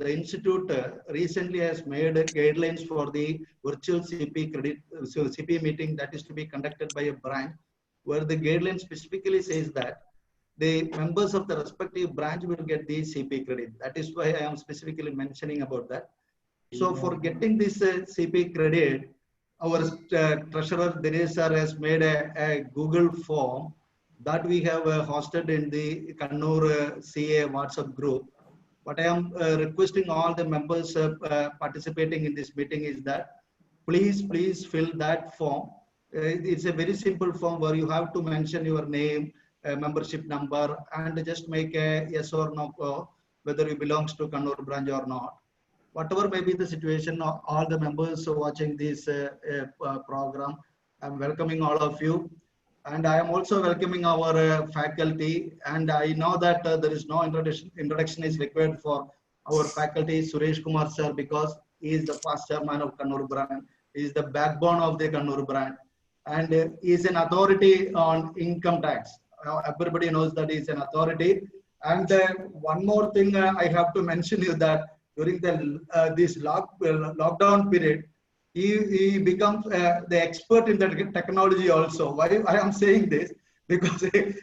the institute recently has made guidelines for the virtual CP credit CP meeting that is to be conducted by a branch, where the guideline specifically says that the members of the respective branch will get the CP credit. That is why I am specifically mentioning about that. So for getting this CP credit, our treasurer Dinesh sir has made a Google form that we have hosted in the Kannur CA WhatsApp group. What I am requesting all the members participating in this meeting is that please fill that form. It's a very simple form where you have to mention your name, membership number, and just make a yes or no whether you belongs to Kannur branch or not. Whatever may be the situation, all the members watching this program, I'm welcoming all of you. And I am also welcoming our faculty. And I know that there is no introduction is required for our faculty, Suresh Kumar sir, because he is the past chairman of Kannur branch. He is the backbone of the Kannur branch. And he is an authority on income tax. Everybody knows that he is an authority. And one more thing I have to mention is that during the this lockdown period, he becomes the expert in the technology also. Why I am saying this? Because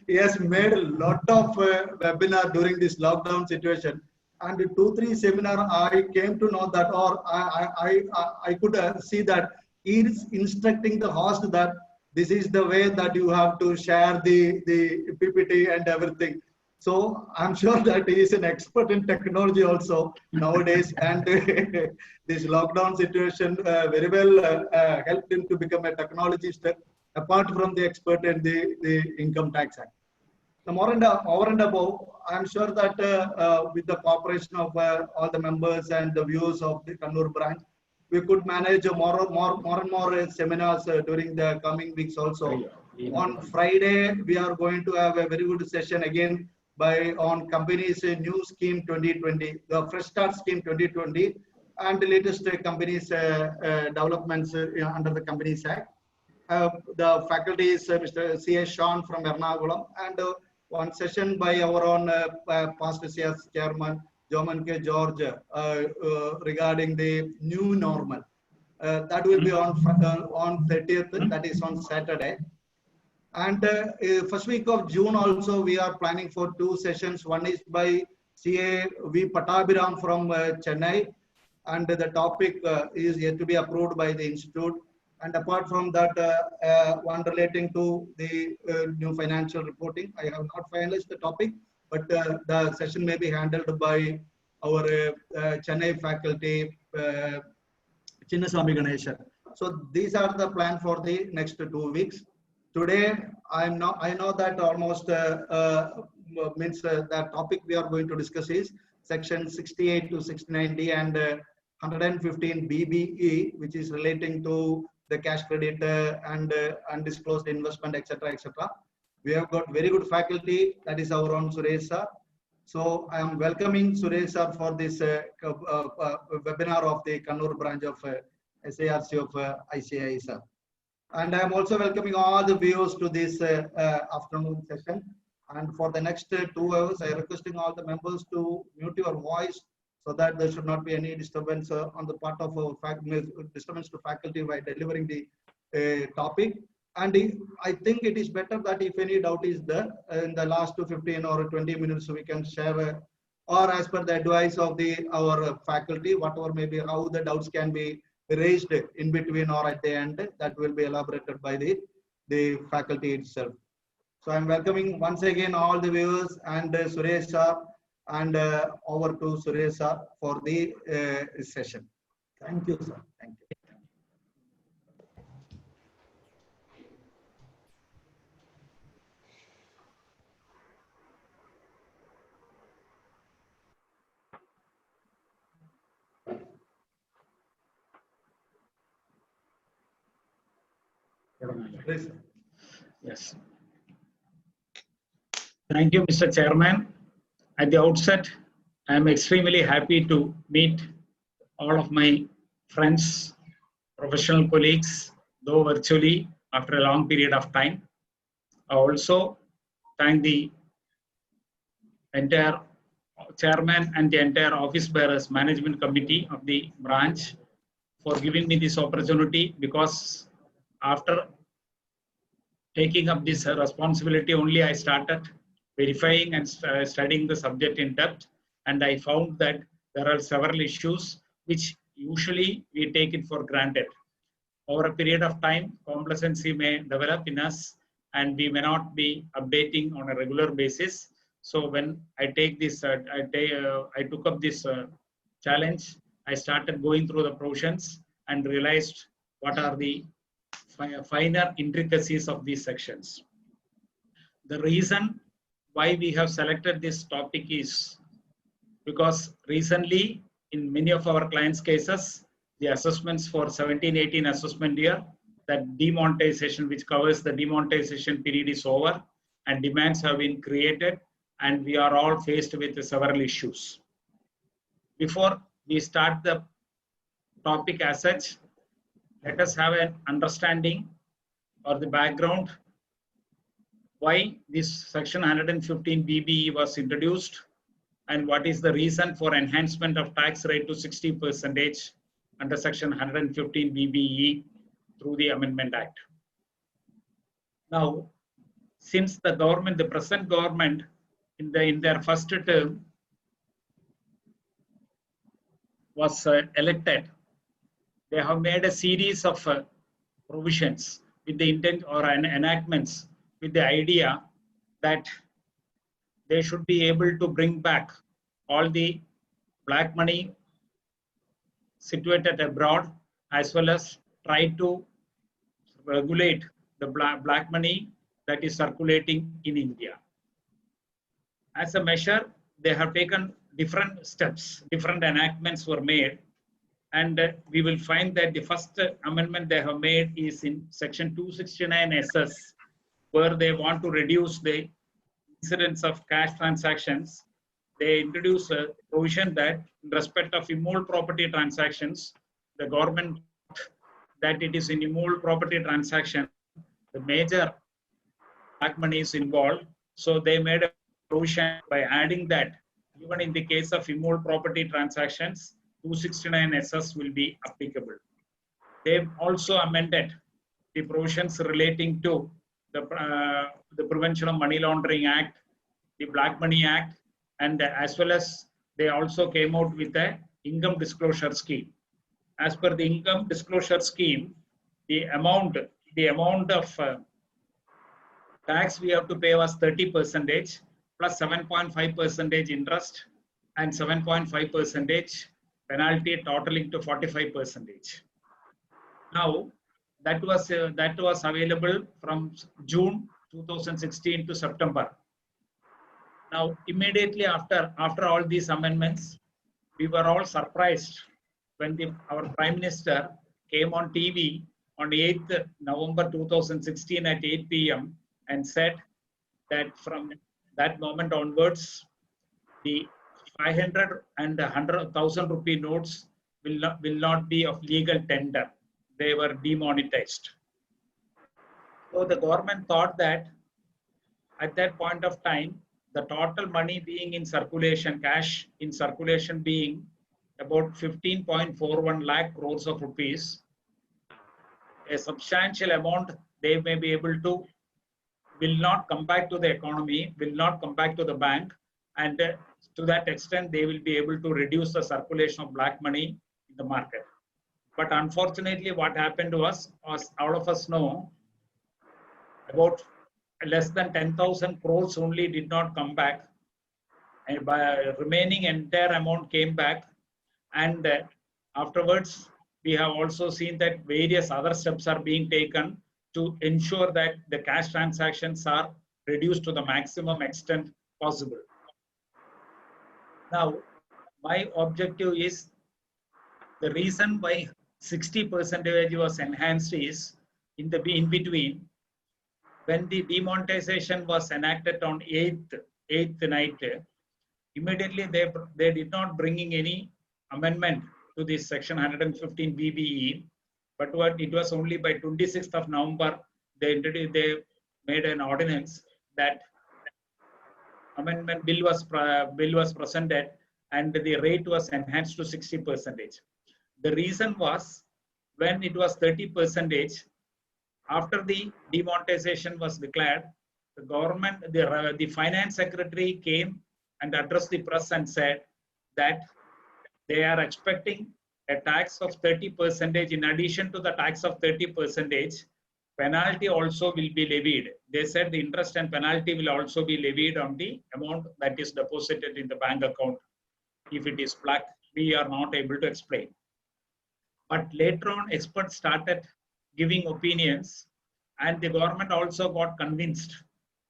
he has made a lot of webinar during this lockdown situation. And 2-3 seminar, I came to know that, or I could see that he is instructing the host that this is the way that you have to share the PPT and everything. So I'm sure that he is an expert in technology also nowadays, and this lockdown situation very well helped him to become a technologist, apart from the expert in the Income Tax Act. Over and above, I'm sure that with the cooperation of all the members and the viewers of the Kannur branch, we could manage more and more seminars during the coming weeks also. On Friday, we are going to have a very good session again on companies new scheme 2020, the fresh start scheme 2020, and the latest companies developments under the Companies Act. The faculty is Mr. C.S. Sean from Ernakulam, and one session by our own past CS chairman Joman K. George regarding the new normal. That will be on 30th, that is on Saturday. And first week of June also, we are planning for 2 sessions. One is by CA V. Pattabhiram from Chennai, and the topic is yet to be approved by the institute. And apart from that, one relating to the new financial reporting. I have not finalized the topic, but the session may be handled by our Chennai faculty, Chinnaswamy Ganeshan. So these are the plan for the next 2 weeks. Today, I know that almost means the topic we are going to discuss is section 68 to 69D and 115 BBE, which is relating to the cash credit and undisclosed investment, etc., etc. We have got very good faculty, that is our own Suresh sir. So I am welcoming Suresh sir for this webinar of the Kannur branch of SARC of ICAI sir. And I am also welcoming all the viewers to this afternoon session. And for the next 2 hours, I am requesting all the members to mute your voice so that there should not be any disturbance on the part of our disturbance to faculty by delivering the topic. And I think it is better that if any doubt is there in the last 15 or 20 minutes, we can share or as per the advice of our faculty, whatever may be, how the doubts can be raised in between or at the end, that will be elaborated by the faculty itself. So I'm welcoming once again all the viewers and Suresh sir, and over to Suresh sir for the session. Thank you, sir. Thank you. Yes. Thank you, Mr. Chairman. At the outset, I am extremely happy to meet all of my friends, professional colleagues, though virtually after a long period of time. I also thank the entire chairman and the entire office bearers management committee of the branch for giving me this opportunity, because after taking up this responsibility only I started verifying and studying the subject in depth, and I found that there are several issues which usually we take it for granted. Over a period of time, complacency may develop in us and we may not be updating on a regular basis. So when I take this, I took up this challenge. I started going through the provisions and realized what are the finer intricacies of these sections. The reason why we have selected this topic is because recently in many of our clients' cases, the assessments for 17-18 assessment year, that demonetization, which covers the demonetization period, is over and demands have been created, and we are all faced with several issues. Before we start the topic as such, let us have an understanding or the background why this section 115 BBE was introduced and what is the reason for enhancement of tax rate to 60% under section 115 BBE through the Amendment Act. Now, since the government, the present government in their first term was elected, they have made a series of provisions with the intent or enactments with the idea that they should be able to bring back all the black money situated abroad, as well as try to regulate the black money that is circulating in India. As a measure, they have taken different steps, different enactments were made, and we will find that the first amendment they have made is in section 269 SS, where they want to reduce the incidence of cash transactions. They introduce a provision that in respect of immovable property transactions, the government that it is in immovable property transaction, the major black money is involved. So they made a provision by adding that even in the case of immovable property transactions, 269 SS will be applicable. They also amended the provisions relating to the Prevention of Money Laundering Act, the Black Money Act, and as well as they also came out with a income disclosure scheme. As per the income disclosure scheme, the amount of tax we have to pay was 30% plus 7.5% interest and 7.5% penalty, totaling to 45%. Now, that was available from June 2016 to September. Now, immediately after all these amendments, we were all surprised when our Prime Minister came on TV on 8th November 2016 at 8 p.m. and said that from that moment onwards, the 500 and 100,000 rupee notes will not be of legal tender. They were demonetized. So the government thought that at that point of time, the total money being in circulation, cash in circulation being about 15.41 lakh crores of rupees, a substantial amount they may be able to will not come back to the economy, will not come back to the bank, and to that extent they will be able to reduce the circulation of black money in the market. But unfortunately, what happened to us, as all of us know, about less than 10,000 crores only did not come back, and by remaining entire amount came back. And afterwards, we have also seen that various other steps are being taken to ensure that the cash transactions are reduced to the maximum extent possible. Now, my objective is the reason why 60% was enhanced is in between, when the demonetization was enacted on 8th night, immediately they did not bring any amendment to this section 115 BBE, but it was only by 26th of November they made an ordinance that amendment bill was presented, and the rate was enhanced to 60%. The reason was, when it was 30%, after the demonetization was declared, the government, the finance secretary came and addressed the press and said that they are expecting a tax of 30%. In addition to the tax of 30%, penalty also will be levied. They said the interest and penalty will also be levied on the amount that is deposited in the bank account. If it is black, we are not able to explain. But later on, experts started giving opinions, and the government also got convinced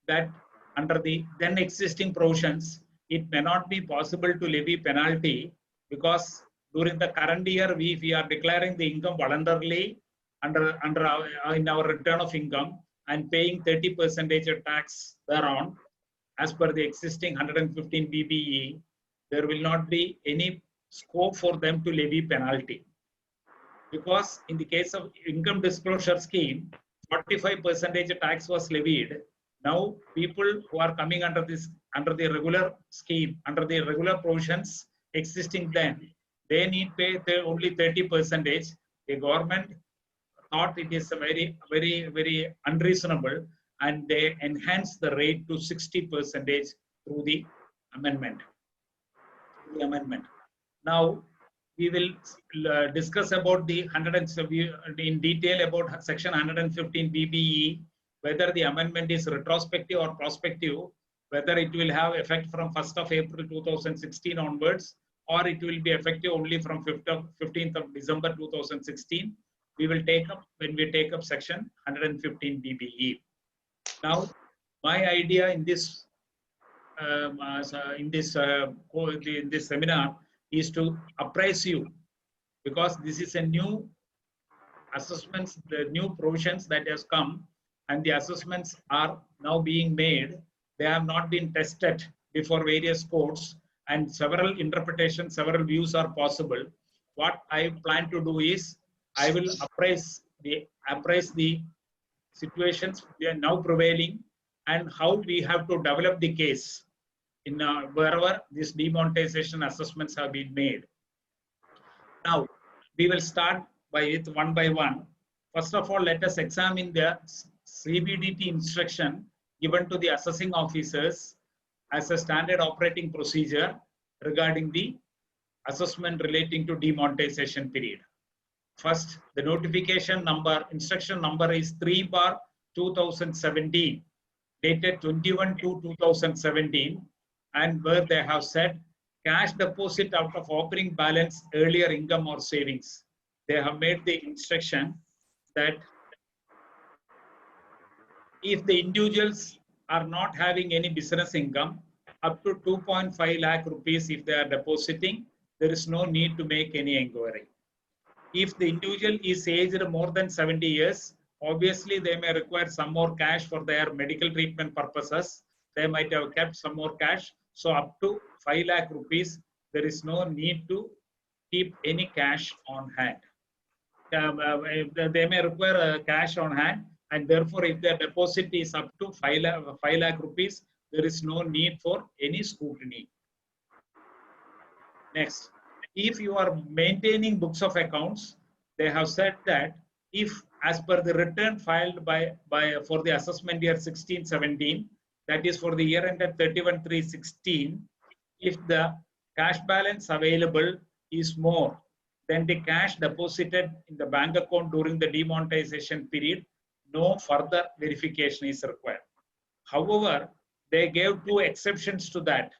that under the then existing provisions, it may not be possible to levy penalty, because during the current year, we are declaring the income voluntarily in our return of income and paying 30% tax thereon. As per the existing 115 BBE, there will not be any scope for them to levy penalty. Because in the case of income disclosure scheme, 45% tax was levied. Now people who are coming under the regular scheme, under the regular provisions existing then, they need pay only 30%. The government thought it is a very unreasonable, and they enhanced the rate to 60% through the amendment. Now we will discuss about the in detail about section 115 BBE, whether the amendment is retrospective or prospective, whether it will have effect from 1st of April 2016 onwards, or it will be effective only from 15th of December 2016. We will take up when we take up section 115 BBE. Now, my idea in this seminar is to apprise you, because this is a new assessments, the new provisions that has come, and the assessments are now being made. They have not been tested before various courts, and several interpretations, several views are possible. What I plan to do is, I will apprise the situations they are now prevailing, and how we have to develop the case in wherever these demonetization assessments have been made. Now, we will start by it one by one. First of all, let us examine the CBDT instruction given to the assessing officers as a standard operating procedure regarding the assessment relating to demonetization period. First, the notification number, instruction number is 3/2017, dated 21/2/2017, and where they have said cash deposit out of opening balance, earlier income or savings. They have made the instruction that if the individuals are not having any business income, up to 2.5 lakh rupees if they are depositing, there is no need to make any inquiry. If the individual is aged more than 70 years, obviously they may require some more cash for their medical treatment purposes. They might have kept some more cash. So up to 5 lakh rupees, there is no need to keep any cash on hand. They may require cash on hand, and therefore if their deposit is up to 5 lakh rupees, there is no need for any scrutiny. Next, if you are maintaining books of accounts, they have said that if, as per the return filed for the assessment year 16-17, that is for the year ended 31/3/16, if the cash balance available is more than the cash deposited in the bank account during the demonetization period, no further verification is required. However, they gave two exceptions to that.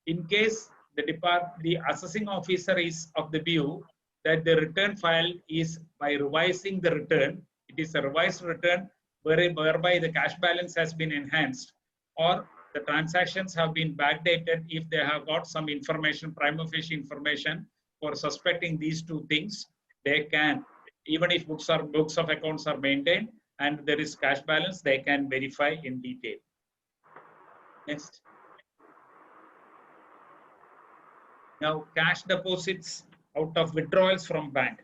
In case the assessing officer is of the view that the return file is by revising the return, it is a revised return whereby the cash balance has been enhanced, or the transactions have been backdated if they have got some information, prima facie information for suspecting these two things, they can, even if books of accounts are maintained and there is cash balance, they can verify in detail. Next. Now, cash deposits out of withdrawals from bank.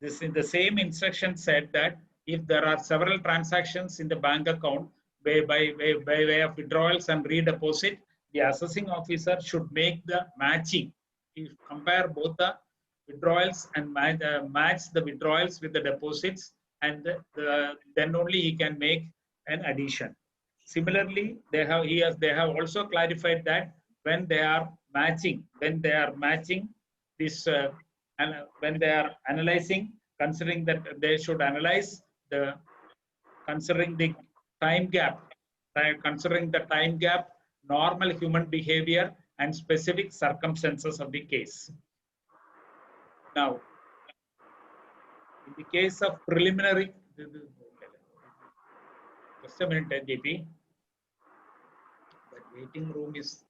This in the same instruction said that if there are several transactions in the bank account by way of withdrawals and redeposit, the assessing officer should make the matching. If compare both the withdrawals and match the withdrawals with the deposits, and then only he can make an addition. Similarly, they have also clarified that when they are matching this, and when they are analyzing, considering that they should analyze considering the time gap, normal human behavior, and specific circumstances of the case. Now, in the case of preliminary, just a minute, JP. That waiting room is.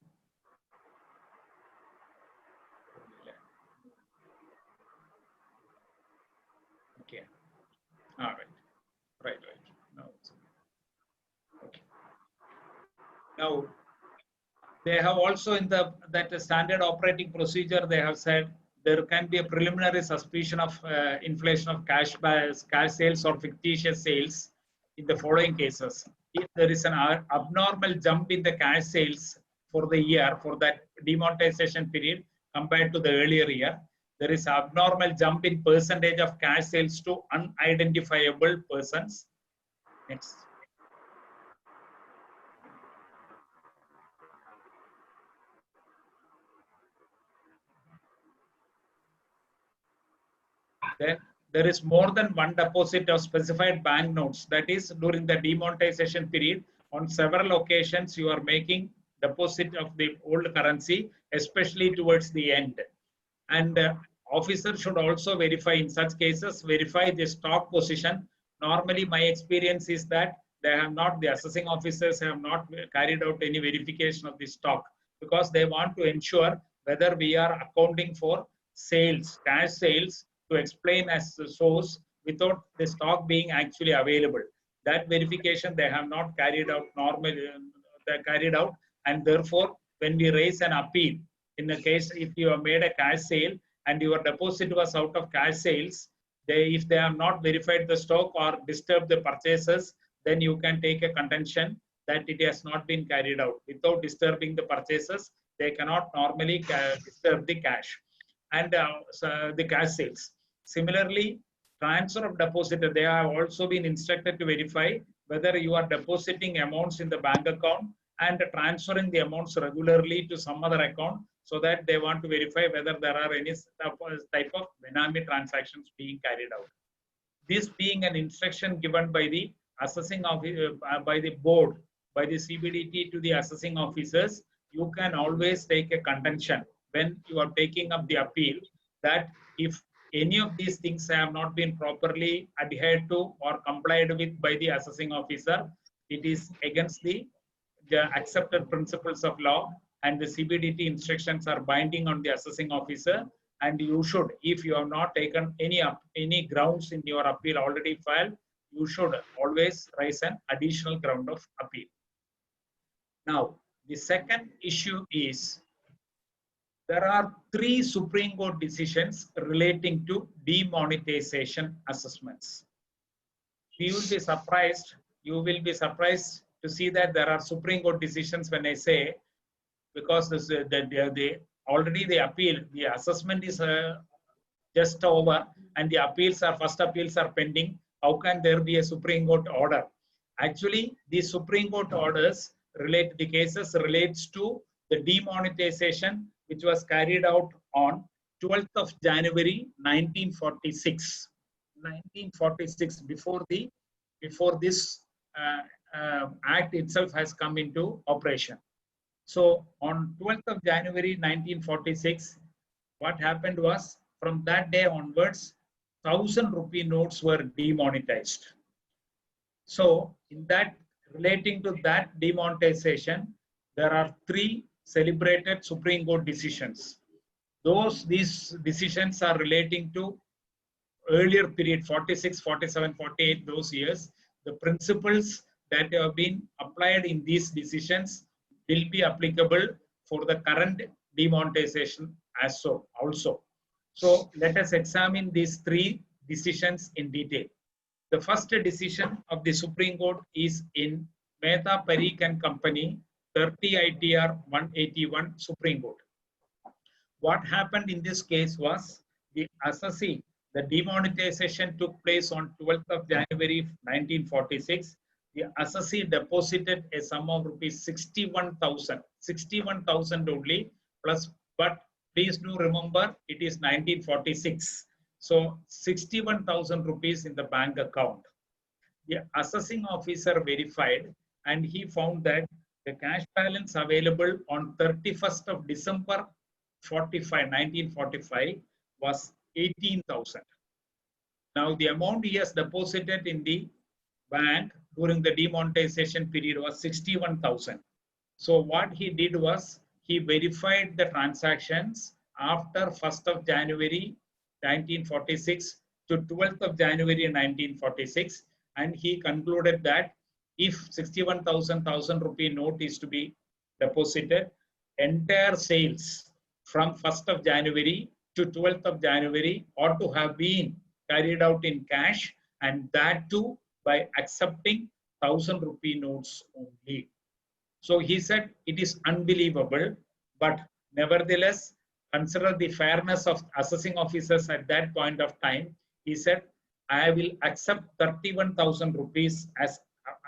Okay. All right. Right. Now, okay. Now, they have also in that standard operating procedure, they have said there can be a preliminary suspicion of inflation of cash sales or fictitious sales in the following cases. If there is an abnormal jump in the cash sales for the year, for that demonetization period compared to the earlier year, there is abnormal jump in percentage of cash sales to unidentifiable persons. Next. Then there is more than one deposit of specified banknotes. That is, during the demonetization period, on several occasions, you are making deposit of the old currency, especially towards the end. And officers should also verify, in such cases, verify the stock position. Normally, my experience is that the assessing officers have not carried out any verification of the stock, because they want to ensure whether we are accounting for sales, cash sales, to explain as the source without the stock being actually available. That verification they have not carried out and therefore when we raise an appeal, in the case if you have made a cash sale and your deposit was out of cash sales, if they have not verified the stock or disturbed the purchases, then you can take a contention that it has not been carried out. Without disturbing the purchases, they cannot normally disturb the cash and the cash sales. Similarly, transfer of deposit, they have also been instructed to verify whether you are depositing amounts in the bank account and transferring the amounts regularly to some other account, so that they want to verify whether there are any type of benami transactions being carried out. This being an instruction given by the assessing by the board, by the CBDT to the assessing officers, you can always take a contention when you are taking up the appeal that if any of these things have not been properly adhered to or complied with by the assessing officer, it is against the accepted principles of law, and the CBDT instructions are binding on the assessing officer. And you should, if you have not taken any grounds in your appeal already filed, you should always raise an additional ground of appeal. Now, the second issue is, there are 3 Supreme Court decisions relating to demonetization assessments. You will be surprised to see that there are Supreme Court decisions when I say, because already the appeal, the assessment is just over and the first appeals are pending. How can there be a Supreme Court order? Actually, the Supreme Court orders the cases relates to the demonetization which was carried out on 12th of January 1946. 1946, before this act itself has come into operation. So on 12th of January 1946, what happened was, from that day onwards, 1,000 rupee notes were demonetized. So in that, relating to that demonetization, there are 3 celebrated Supreme Court decisions. These decisions are relating to earlier period, 46, 47, 48, those years. The principles that have been applied in these decisions will be applicable for the current demonetization also. So let us examine these 3 decisions in detail. The first decision of the Supreme Court is in Mehta, Parikh and Company 30 ITR 181 Supreme Court. What happened in this case was the assessee, the demonetization took place on 12th of January 1946. The assessee deposited a sum of rupees 61,000 only plus, but please do remember it is 1946. So 61,000 rupees in the bank account. The assessing officer verified and he found that the cash balance available on 31st of December 1945 was 18,000. Now the amount he has deposited in the bank during the demonetization period was 61,000. So what he did was he verified the transactions after 1st of January 1946 to 12th of January 1946, and he concluded that if 61,000 rupee note is to be deposited, entire sales from 1st of January to 12th of January ought to have been carried out in cash, and that too by accepting 1,000 rupee notes only. So he said it is unbelievable, but nevertheless, consider the fairness of assessing officers at that point of time. He said, I will accept 31,000 rupees as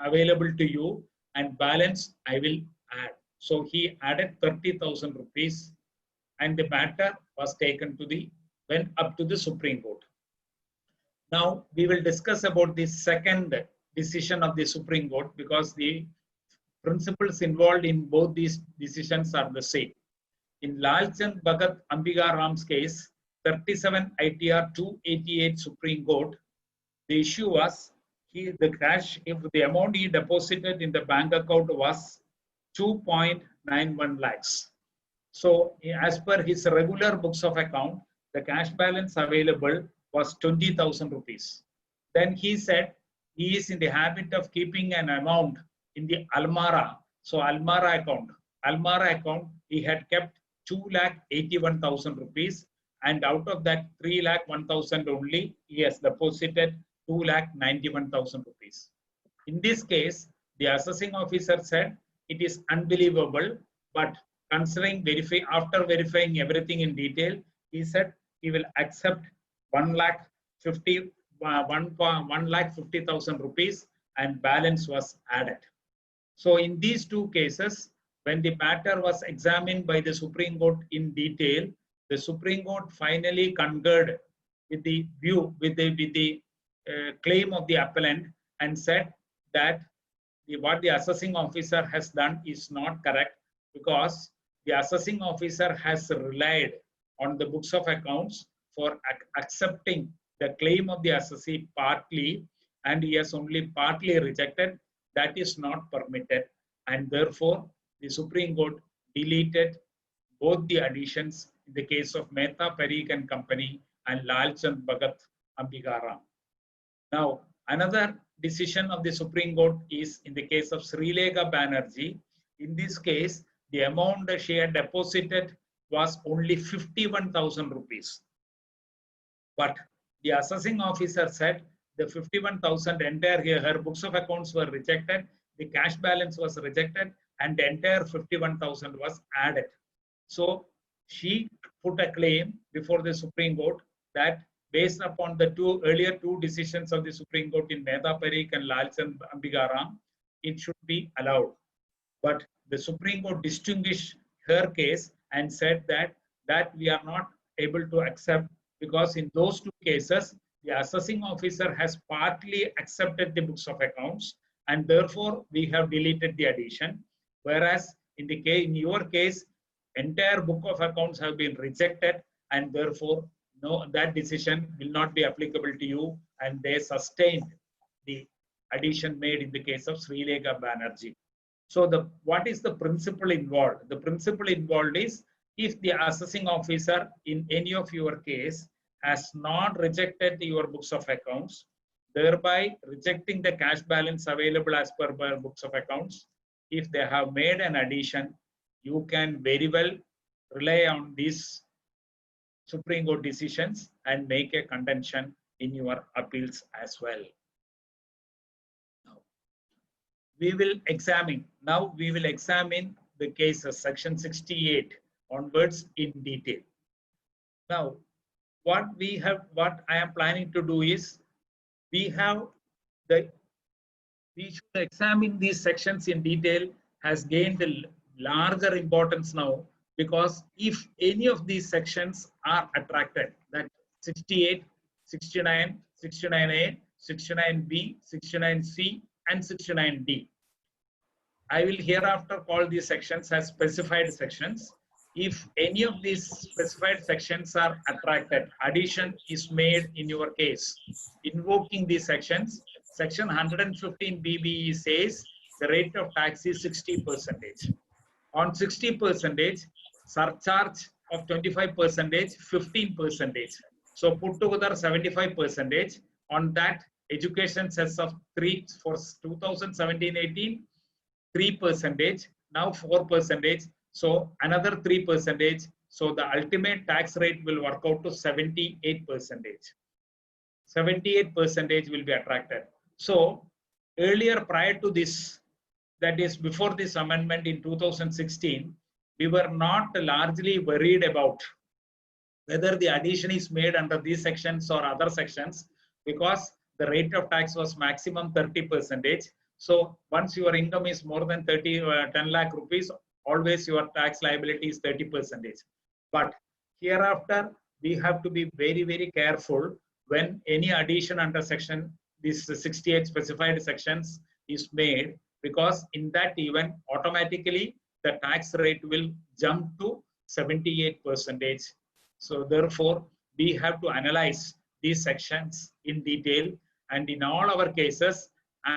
available to you and balance I will add. So he added 30,000 rupees and the matter was taken to went up to the Supreme Court. Now we will discuss about the second decision of the Supreme Court because the principles involved in both these decisions are the same. In Lalchand Bhagat Ambikaram's case, 37 ITR 288 Supreme Court, the issue was the cash, if the amount he deposited in the bank account was 2.91 lakhs. So as per his regular books of account, the cash balance available was 20,000 rupees. Then he said he is in the habit of keeping an amount in the Almara. So Almara account, he had kept 2,81,000 rupees, and out of that 3,01,000 only, he has deposited 2,91,000 rupees. In this case, the assessing officer said it is unbelievable, but considering after verifying everything in detail, he said he will accept 1,50,000 rupees and balance was added. So in these two cases, when the matter was examined by the Supreme Court in detail, the Supreme Court finally concurred with the claim of the appellant and said that what the assessing officer has done is not correct because the assessing officer has relied on the books of accounts for accepting the claim of the assessee partly, and he has only partly rejected. That is not permitted, and therefore the Supreme Court deleted both the additions in the case of Mehta, Parikh and Company and Lalchand Bhagat Ambikaram. Now, another decision of the Supreme Court is in the case of Srilekha Banerjee. In this case, the amount that she had deposited was only 51,000 rupees. But the assessing officer said the 51,000 entire her books of accounts were rejected, the cash balance was rejected, and the entire 51,000 was added. So she put a claim before the Supreme Court that based upon the earlier two decisions of the Supreme Court in Mehta Parikh and Lalchand Ambikaram, it should be allowed. But the Supreme Court distinguished her case and said that we are not able to accept because in those two cases, the assessing officer has partly accepted the books of accounts and therefore we have deleted the addition. Whereas in your case, entire book of accounts have been rejected and therefore that decision will not be applicable to you, and they sustained the addition made in the case of Srilekha Banerjee. So what is the principle involved? The principle involved is if the assessing officer in any of your case has not rejected your books of accounts, thereby rejecting the cash balance available as per books of accounts, if they have made an addition, you can very well rely on these Supreme Court decisions and make a contention in your appeals as well. we will examine the cases section 68 onwards in detail. Now, what I am planning to do is we should examine these sections in detail has gained a larger importance now, because if any of these sections are attracted, that 68, 69, 69A, 69B, 69C, and 69D, I will hereafter call these sections as specified sections. If any of these specified sections are attracted, addition is made in your case, invoking these sections, section 115 BBE says the rate of tax is 60%. On 60%, surcharge of 25%, 15%. So put together 75%. On that, education cess of 3 for 2017-18, 3%, now 4%. So another 3%. So the ultimate tax rate will work out to 78%. 78% will be attracted. So earlier, prior to this, that is before this amendment in 2016, we were not largely worried about whether the addition is made under these sections or other sections, because the rate of tax was maximum 30%. So once your income is more than 10 lakh rupees, always your tax liability is 30%. But hereafter, we have to be very, very careful when any addition under section, these 68 specified sections is made, because in that event, automatically the tax rate will jump to 78%. So therefore, we have to analyze these sections in detail, and in all our cases,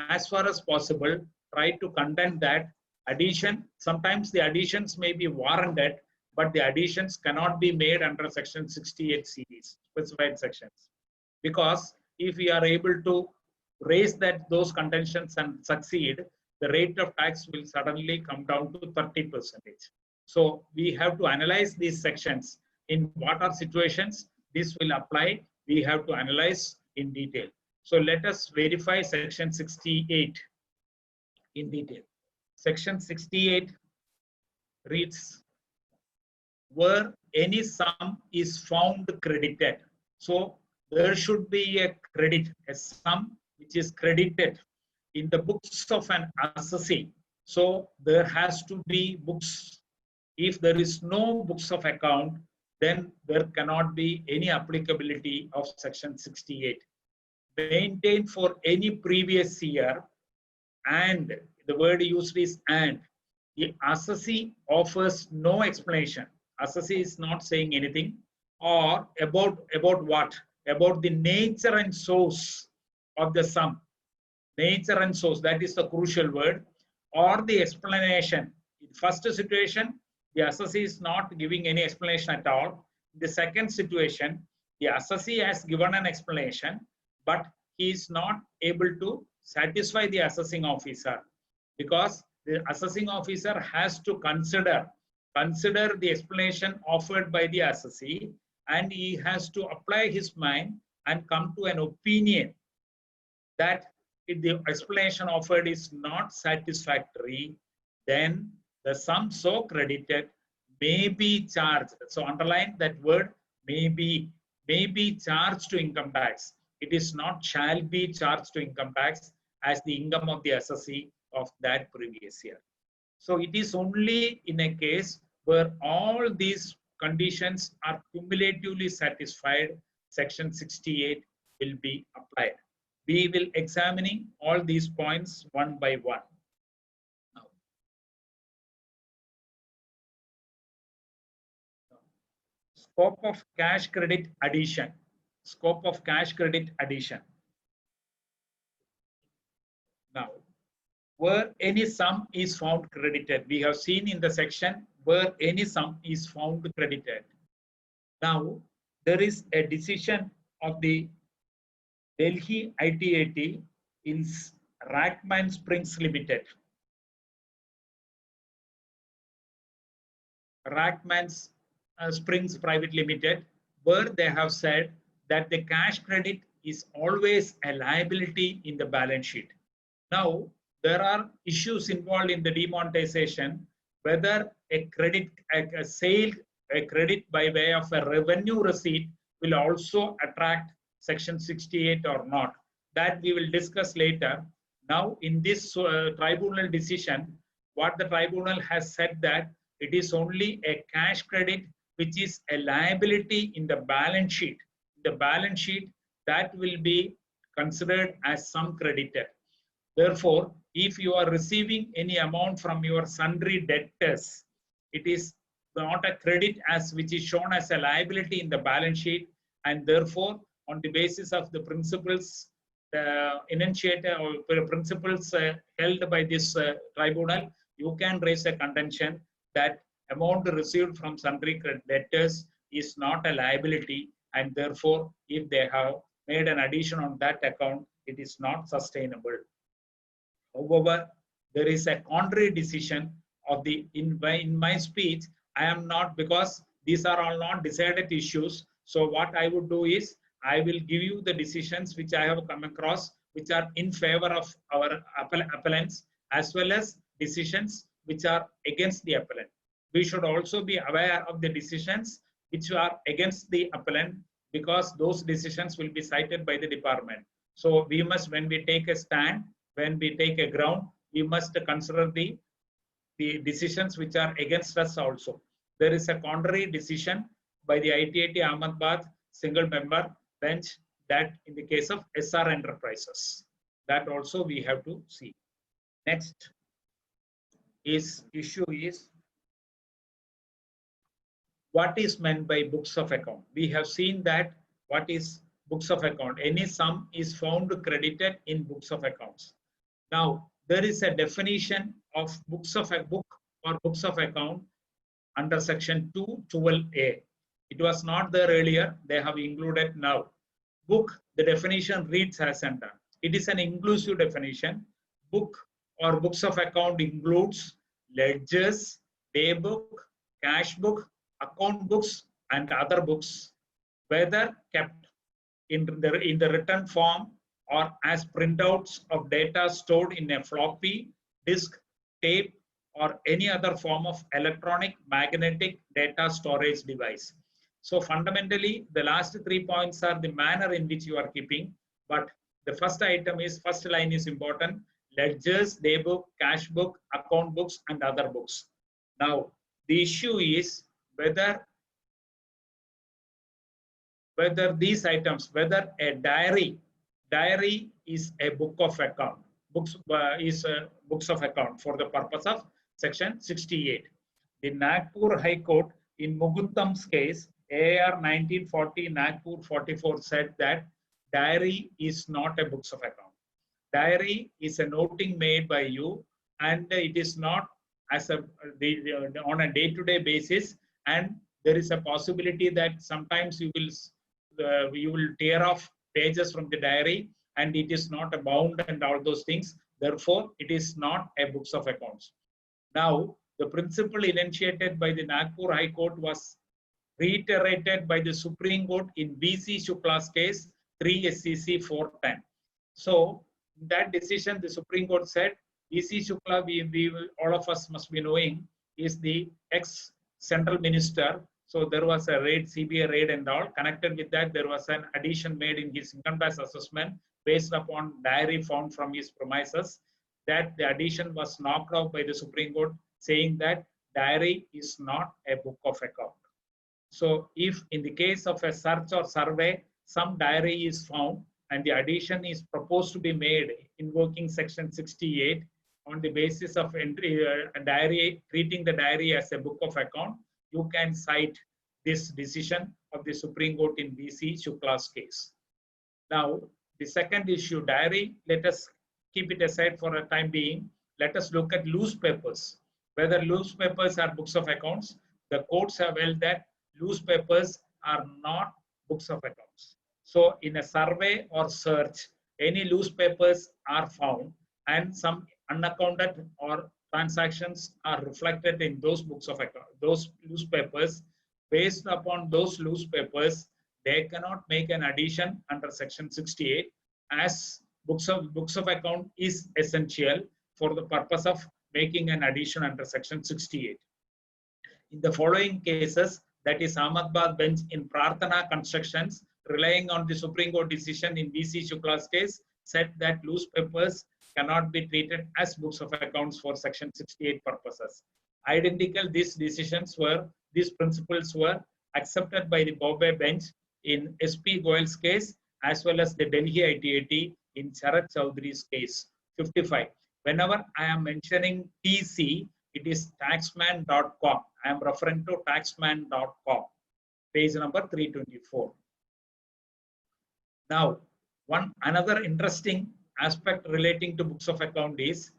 as far as possible, try to contend that addition, sometimes the additions may be warranted, but the additions cannot be made under section 68 series, specified sections. Because if we are able to raise those contentions and succeed, the rate of tax will suddenly come down to 30%. So we have to analyze these sections. In what are situations this will apply, we have to analyze in detail. So let us verify section 68 in detail. Section 68 reads, where any sum is found credited. So there should be a credit, a sum which is credited in the books of an assessee. So there has to be books. If there is no books of account, then there cannot be any applicability of section 68. Maintained for any previous year, and the word used is and. The assessee offers no explanation. Assessee is not saying anything, or about what? About the nature and source of the sum. Nature and source, that is the crucial word, or the explanation. In first situation, the assessee is not giving any explanation at all. In the second situation, the assessee has given an explanation, but he is not able to satisfy the assessing officer, because the assessing officer has to consider the explanation offered by the assessee, and he has to apply his mind and come to an opinion that if the explanation offered is not satisfactory, then the sum so credited may be charged. So underline that word, may be charged to income tax. It is not shall be charged to income tax as the income of the assessee of that previous year. So it is only in a case where all these conditions are cumulatively satisfied, section 68 will be applied. We will examining all these points one by one. Now, scope of cash credit addition. Scope of cash credit addition. Now, where any sum is found credited. We have seen in the section where any sum is found credited. Now, there is a decision of the Delhi ITAT in Rackman Springs Limited. Rackman Springs Private Limited, where they have said that the cash credit is always a liability in the balance sheet. Now, there are issues involved in the demonetization, whether a credit, a sale, a credit by way of a revenue receipt will also attract Section 68 or not. That we will discuss later. Now, in this tribunal decision, what the tribunal has said that it is only a cash credit which is a liability in the balance sheet. The balance sheet that will be considered as some creditor. Therefore, if you are receiving any amount from your sundry debtors, it is not a credit as which is shown as a liability in the balance sheet, and therefore, on the basis of the principles enunciated or principles held by this tribunal, you can raise a contention that amount received from sundry debtors is not a liability, and therefore, if they have made an addition on that account, it is not sustainable. However, there is a contrary decision of the in my speech. I am not, because these are all not decided issues. So what I would do is I will give you the decisions which I have come across, which are in favor of our appellants, as well as decisions which are against the appellant. We should also be aware of the decisions which are against the appellant, because those decisions will be cited by the department. So we must, when we take a stand, when we take a ground, we must consider the decisions which are against us also. There is a contrary decision by the ITIT Ahmedabad single member bench, that in the case of SR Enterprises. That also we have to see. Next issue is what is meant by books of account. We have seen that what is books of account. Any sum is found credited in books of accounts. Now, there is a definition of books of a book or books of account under section 212A. It was not there earlier. They have included now. Book, the definition reads as under. It is an inclusive definition. Book or books of account includes ledgers, day book, cash book, account books, and other books, whether kept in the written form or as printouts of data stored in a floppy disk, tape, or any other form of electronic magnetic data storage device. So fundamentally, the last 3 points are the manner in which you are keeping, but the first item is, first line is important: ledgers, day book, cash book, account books, and other books. Now, the issue is whether these items, whether a diary is a book of account, books of account for the purpose of section 68. The Nagpur High Court in Mugundam's case, AR 1940 Nagpur 44, said that diary is not a books of account. Diary is a noting made by you, and it is not as on a day-to-day basis, and there is a possibility that sometimes you will tear off pages from the diary, and it is not a bound and all those things. Therefore, it is not a books of accounts. Now, the principle enunciated by the Nagpur High Court was reiterated by the Supreme Court in B.C. Shukla's case 3 SCC 410. So, in that decision, the Supreme Court said, B.C. Shukla, all of us must be knowing, is the ex-central minister. So there was a raid, CBI raid and all. Connected with that, there was an addition made in his income tax assessment based upon diary found from his premises. That the addition was knocked off by the Supreme Court, saying that diary is not a book of account. So if in the case of a search or survey, some diary is found and the addition is proposed to be made invoking section 68 on the basis of entry, a diary, treating the diary as a book of account, you can cite this decision of the Supreme Court in B.C. Shukla's case. Now, the second issue, diary, let us keep it aside for a time being. Let us look at loose papers. Whether loose papers are books of accounts, the courts have held that loose papers are not books of accounts. So in a survey or search, any loose papers are found and some unaccounted or transactions are reflected in those books of account, those loose papers. Based upon those loose papers, they cannot make an addition under section 68, as books of account is essential for the purpose of making an addition under section 68. In the following cases, that is Ahmedabad bench in Prarthana Constructions, relying on the Supreme Court decision in VC Shukla's case, said that loose papers cannot be treated as books of accounts for section 68 purposes. Identical, these principles were accepted by the Bombay bench in SP Goyal's case, as well as the Delhi ITAT in Sharat Chowdhury's case. 55. Whenever I am mentioning TC, it is taxman.com. I am referring to taxman.com, page number 324. Now, another interesting aspect relating to books of account is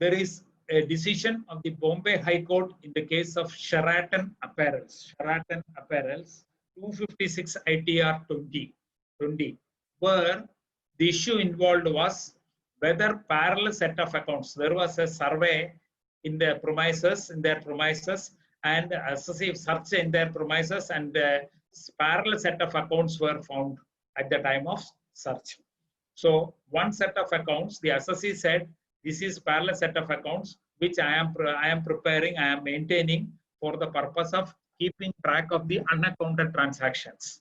there is a decision of the Bombay High Court in the case of Sheraton Apparels. Sheraton Apparels, 256 ITR 20, where the issue involved was whether parallel set of accounts. There was a survey in their premises, and associative search in their premises, and parallel set of accounts were found at the time of search. So one set of accounts, the assessee said, this is parallel set of accounts which I am preparing, I am maintaining for the purpose of keeping track of the unaccounted transactions.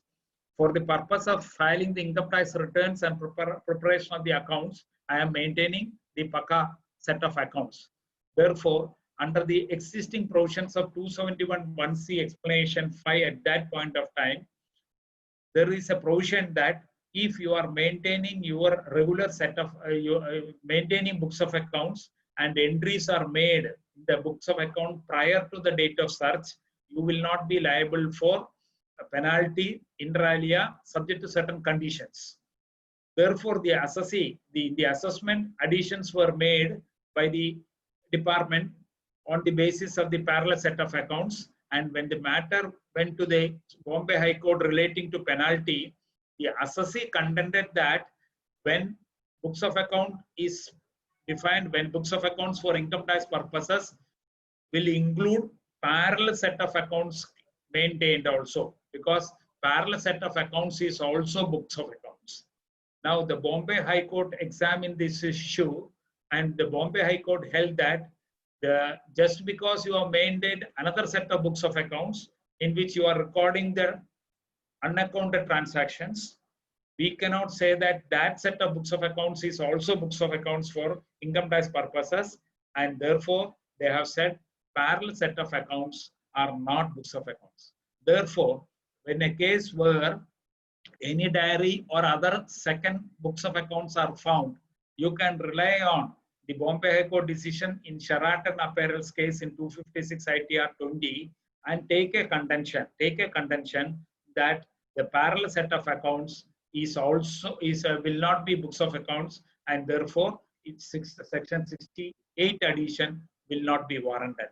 For the purpose of filing the income tax returns and preparation of the accounts, I am maintaining the PACA set of accounts. Therefore, under the existing provisions of 271(1)(c) explanation 5 at that point of time, there is a provision that if you are maintaining your regular set of maintaining books of accounts and entries are made in the books of account prior to the date of search, you will not be liable for a penalty inter alia subject to certain conditions. Therefore, the assessee, the assessment additions were made by the department on the basis of the parallel set of accounts, and when the matter went to the Bombay High Court relating to penalty, the assessee contended that when books of account is defined, when books of accounts for income tax purposes will include parallel set of accounts maintained also, because parallel set of accounts is also books of accounts. Now, the Bombay High Court examined this issue, and the Bombay High Court held that just because you have maintained another set of books of accounts in which you are recording the unaccounted transactions, we cannot say that that set of books of accounts is also books of accounts for income tax purposes, and therefore they have said parallel set of accounts are not books of accounts. Therefore, when a case where any diary or other second books of accounts are found, you can rely on the Bombay High Court decision in Sheraton Apparels case in 256 ITR 20 and take a contention that the parallel set of accounts is also will not be books of accounts, and therefore its section 68 addition will not be warranted.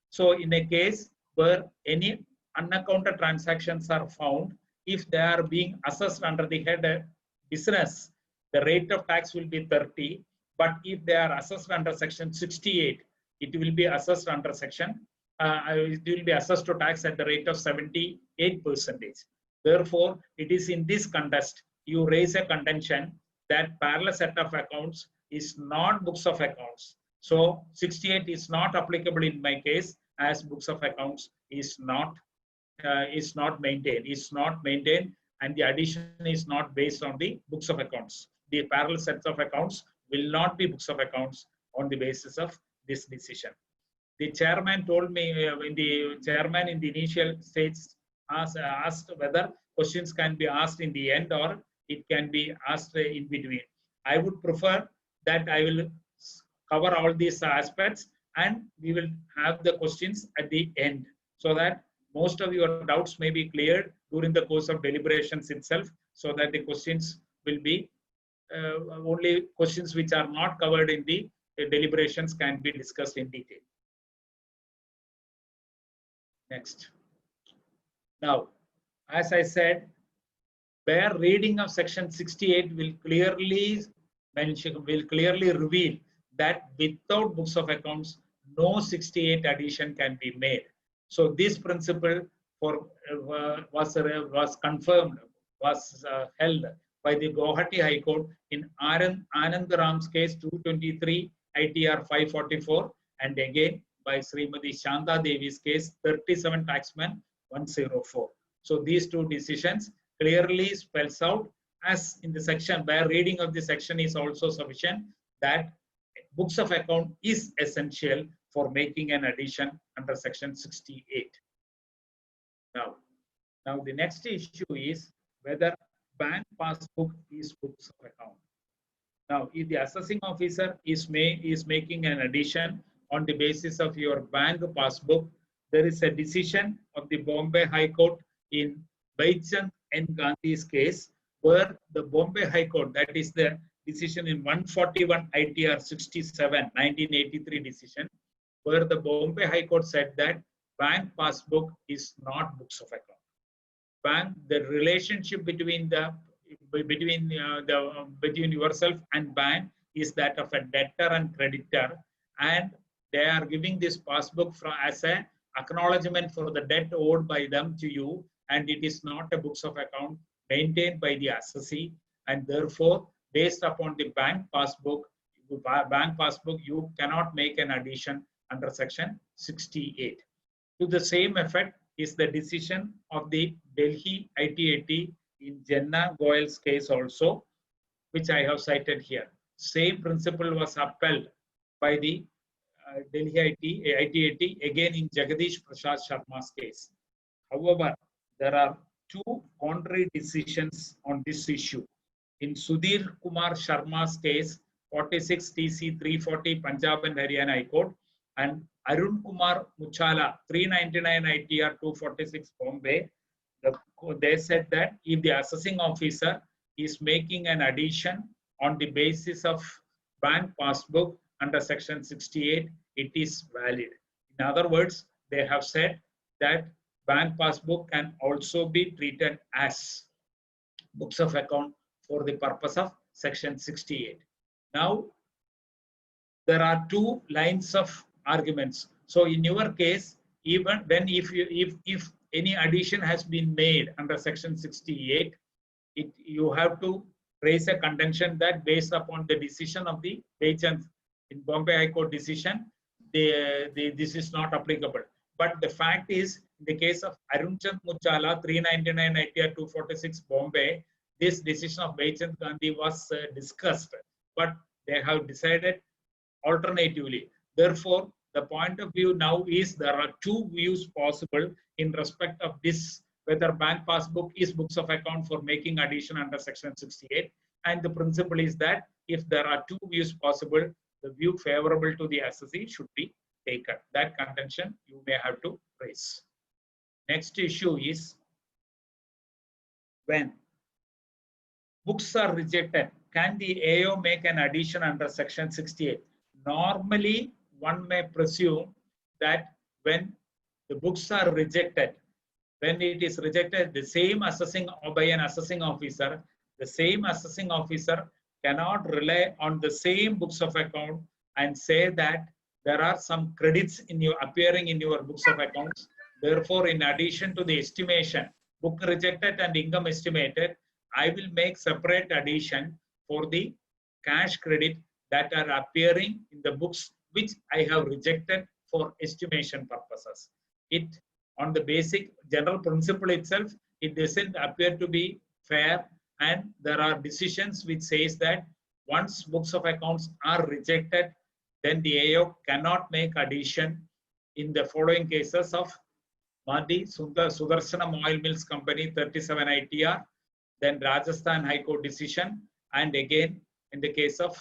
So in a case where any unaccounted transactions are found, if they are being assessed under the head business, the rate of tax will be 30. But if they are assessed under section 68, it will be assessed under section, it will be assessed to tax at the rate of 78%. Therefore, it is in this contest, you raise a contention that parallel set of accounts is not books of accounts. So 68 is not applicable in my case, as books of accounts is not maintained, and the addition is not based on the books of accounts. The parallel sets of accounts will not be books of accounts on the basis of this decision. The chairman told me, in the initial stage asked whether questions can be asked in the end or it can be asked in between. I would prefer that I will cover all these aspects and we will have the questions at the end, so that most of your doubts may be cleared during the course of deliberations itself, so that the questions will be only questions which are not covered in the deliberations can be discussed in detail. Next. Now, as I said, bare reading of section 68 will clearly reveal that without books of accounts, no 68 addition can be made. So this principle was confirmed, was held by the Guwahati High Court in Anand Ram's case 223 ITR 544, and again by Srimati Shanta Devi's case 37 Taxman 104. So these two decisions clearly spells out, as in the section where reading of the section is also sufficient, that books of account is essential for making an addition under section 68. Now the next issue is whether bank passbook is books of account. Now, if the assessing officer is making an addition on the basis of your bank passbook, there is a decision of the Bombay High Court in Baichand N. Gandhi's case, where the Bombay High Court, that is the decision in 141 ITR 67, 1983 decision, where the Bombay High Court said that bank passbook is not books of account. The relationship between yourself and bank is that of a debtor and creditor, and they are giving this passbook as an acknowledgement for the debt owed by them to you, and it is not a books of account maintained by the assessee, and therefore based upon the bank passbook you cannot make an addition under section 68. To the same effect is the decision of the Delhi ITAT in Jenna Goyal's case also, which I have cited here. Same principle was upheld by the Delhi ITAT again in Jagadish Prasad Sharma's case. However, there are two contrary decisions on this issue. In Sudhir Kumar Sharma's case, 46 TC 340 Punjab and Haryana High Court, and Arun Kumar Muchala 399 ITR 246 Bombay, they said that if the assessing officer is making an addition on the basis of bank passbook under section 68, it is valid. In other words, they have said that bank passbook can also be treated as books of account for the purpose of section 68. Now, there are two lines of arguments. So in your case, even when if any addition has been made under section 68, you have to raise a contention that based upon the decision of the Baichand in Bombay High Court decision, this is not applicable. But the fact is, in the case of Arunchand Muchala 399 ITR 246 Bombay, this decision of Baichand Gandhi was discussed, but they have decided alternatively. Therefore, the point of view now is there are two views possible in respect of this, whether bank passbook is books of account for making addition under section 68. And the principle is that if there are two views possible, the view favorable to the assessee should be taken. That contention you may have to raise. Next issue is when books are rejected, can the AO make an addition under section 68? Normally, one may presume that when the books are rejected, when it is rejected, the same assessing by an assessing officer, the same assessing officer cannot rely on the same books of account and say that there are some credits appearing in your books of accounts. Therefore, in addition to the estimation, book rejected and income estimated, I will make separate addition for the cash credit that are appearing in the books which I have rejected for estimation purposes. It, on the basic general principle itself, it doesn't appear to be fair, and there are decisions which says that once books of accounts are rejected, then the AO cannot make addition in the following cases of Madhi Sudarshanam Oil Mills Company 37 ITR, then Rajasthan High Court decision, and again in the case of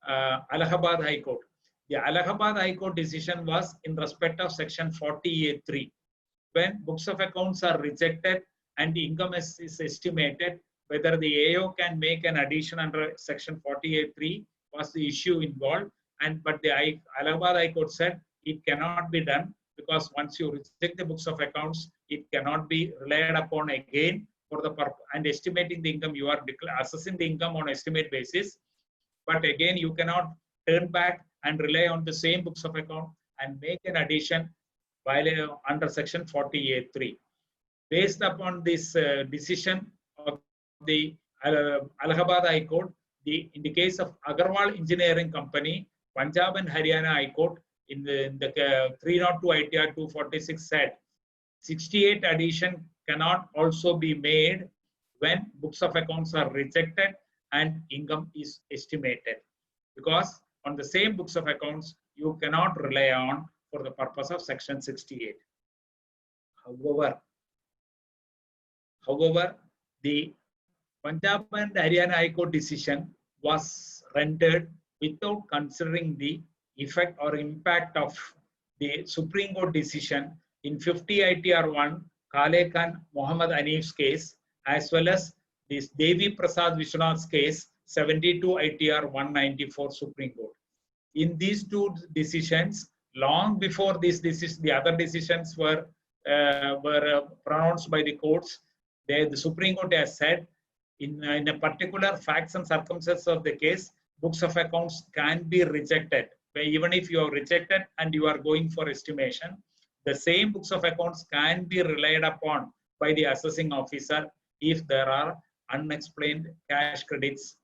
Allahabad High Court. The Allahabad High Court decision was in respect of section 40A3. When books of accounts are rejected and the income is estimated, whether the AO can make an addition under section 40A3 was the issue involved. But the Allahabad High Court said it cannot be done because once you reject the books of accounts, it cannot be relied upon again for the purpose and estimating the income. You are assessing the income on estimate basis, but again you cannot turn back and rely on the same books of account and make an addition while under section 40A3. Based upon this decision of the Allahabad High Court, in the case of Agarwal Engineering Company, Punjab and Haryana High Court, in the 302 ITR 246 said 68 addition cannot also be made when books of accounts are rejected and income is estimated, because on the same books of accounts you cannot rely on for the purpose of section 68. However, the Punjab and Haryana High Court decision was rendered without considering the effect or impact of the Supreme Court decision in 50 ITR 1 Kale Khan Muhammad Anif's case, as well as this Devi Prasad Vishwanath's case 72 ITR 194 Supreme Court. In these two decisions, long before this decision, the other decisions were pronounced by the courts, the Supreme Court has said in a particular facts and circumstances of the case, books of accounts can be rejected. Even if you are rejected and you are going for estimation, the same books of accounts can be relied upon by the assessing officer if there are unexplained cash credits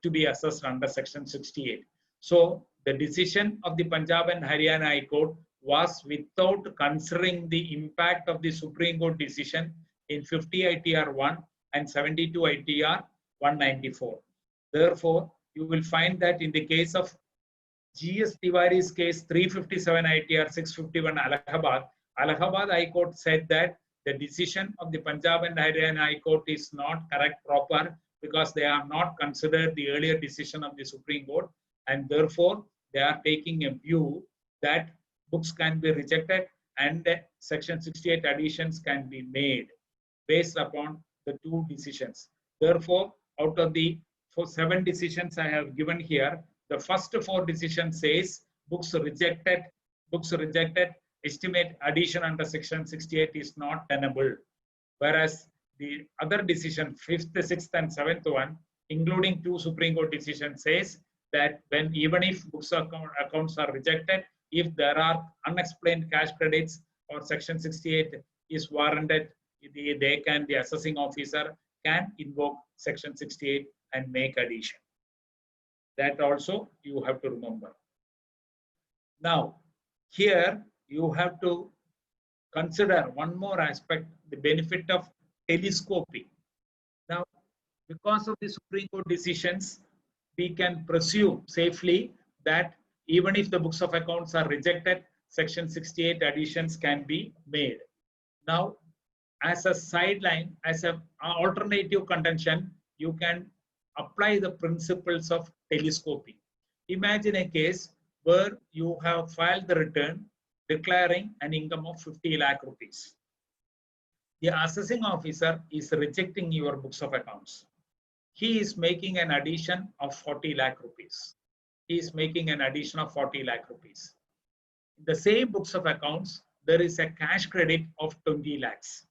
to be assessed under section 68. So the decision of the Punjab and Haryana High Court was without considering the impact of the Supreme Court decision in 50 ITR 1 and 72 ITR 194. Therefore, you will find that in the case of G.S. Tiwari's case 357 ITR 651 Allahabad High Court said that the decision of the Punjab and Haryana High Court is not correct, proper, because they have not considered the earlier decision of the Supreme Court, and therefore they are taking a view that books can be rejected and section 68 additions can be made based upon the two decisions. Therefore, out of the 7 decisions I have given here, the first 4 decisions says books rejected, estimate addition under section 68 is not tenable. Whereas the other decision, 5th, 6th and 7th one, including 2 Supreme Court decisions, says that when even if books accounts are rejected, if there are unexplained cash credits or section 68 is warranted, the assessing officer can invoke section 68 and make addition. That also you have to remember. Now, here you have to consider one more aspect, the benefit of telescoping. Now, because of the Supreme Court decisions, we can presume safely that even if the books of accounts are rejected, section 68 additions can be made. Now, as a sideline, as an alternative contention, you can apply the principles of telescoping. Imagine a case where you have filed the return declaring an income of 50 lakh rupees. The assessing officer is rejecting your books of accounts. He is making an addition of 40 lakh rupees. He is making an addition of 40 lakh rupees. In the same books of accounts, there is a cash credit of 20 lakhs.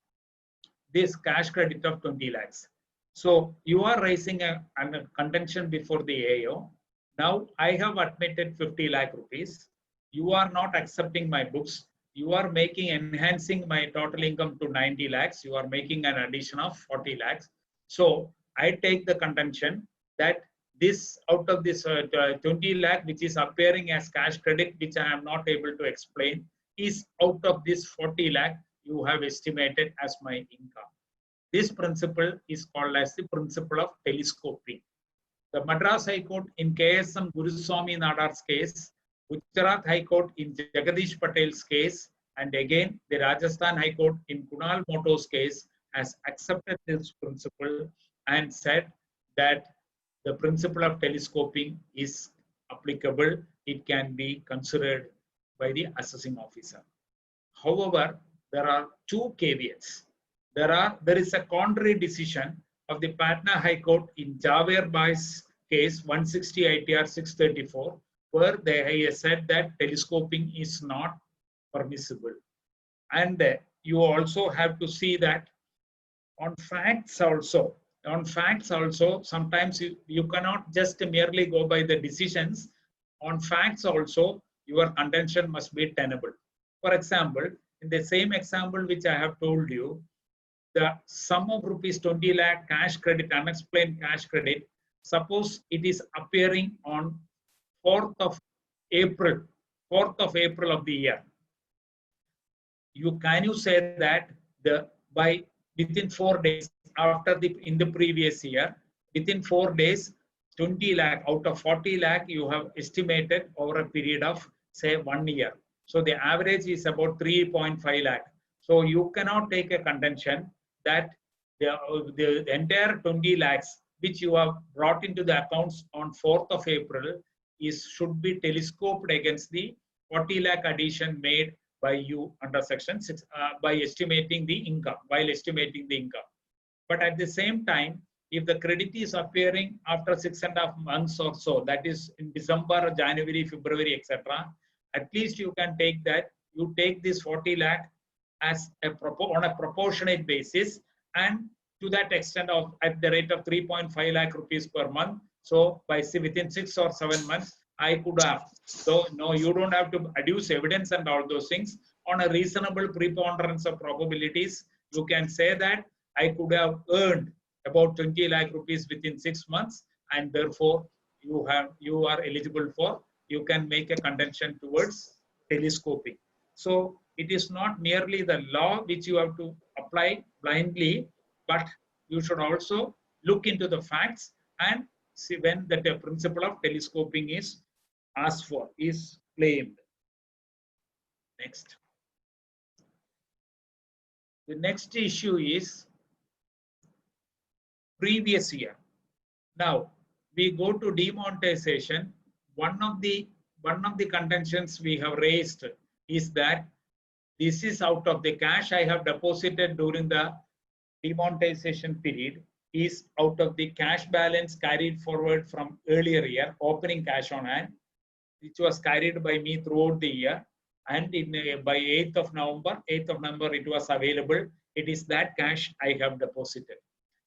This cash credit of 20 lakhs. So you are raising a contention before the AO. Now I have admitted 50 lakh rupees. You are not accepting my books. You are enhancing my total income to 90 lakhs. You are making an addition of 40 lakhs. So I take the contention that this out of this 20 lakh, which is appearing as cash credit, which I am not able to explain, is out of this 40 lakh you have estimated as my income. This principle is called as the principle of telescoping. The Madras High Court in KSM Guruswamy Nadar's case, Gujarat High Court in Jagadish Patel's case, and again the Rajasthan High Court in Kunal Moto's case has accepted this principle and said that the principle of telescoping is applicable. It can be considered by the assessing officer. However, there are 2 caveats. There is a contrary decision of the Patna High Court in Javer Bai's case 160 ITR 634, where they said that telescoping is not permissible. And you also have to see that on facts also, sometimes you cannot just merely go by the decisions. On facts also, your contention must be tenable. For example, in the same example which I have told you, the sum of rupees 20 lakh cash credit, unexplained cash credit, suppose it is appearing on 4th of April, 4th of April of the year. Can you say that by within 4 days after in the previous year, within 4 days, 20 lakh out of 40 lakh you have estimated over a period of say 1 year. So the average is about 3.5 lakh. So you cannot take a contention that the entire 20 lakhs which you have brought into the accounts on 4th of April should be telescoped against the 40 lakh addition made by you under section 6 by estimating the income, while estimating the income. But at the same time, if the credit is appearing after 6.5 months or so, that is in December, January, February, etc., at least you can take that, you take this 40 lakh as on a proportionate basis, and to that extent of at the rate of 3.5 lakh rupees per month. So by within 6 or 7 months, I could have. So no, you don't have to adduce evidence and all those things. On a reasonable preponderance of probabilities, you can say that I could have earned about 20 lakh rupees within 6 months, and therefore you are eligible for, you can make a contention towards telescoping. So it is not merely the law which you have to apply blindly, but you should also look into the facts and see when the principle of telescoping is asked for, is claimed. Next. The next issue is previous year. Now we go to demonetization. One of the contentions we have raised is that this is out of the cash I have deposited during the demonetization period, is out of the cash balance carried forward from earlier year, opening cash on hand, which was carried by me throughout the year, and by 8th of November it was available. It is that cash I have deposited.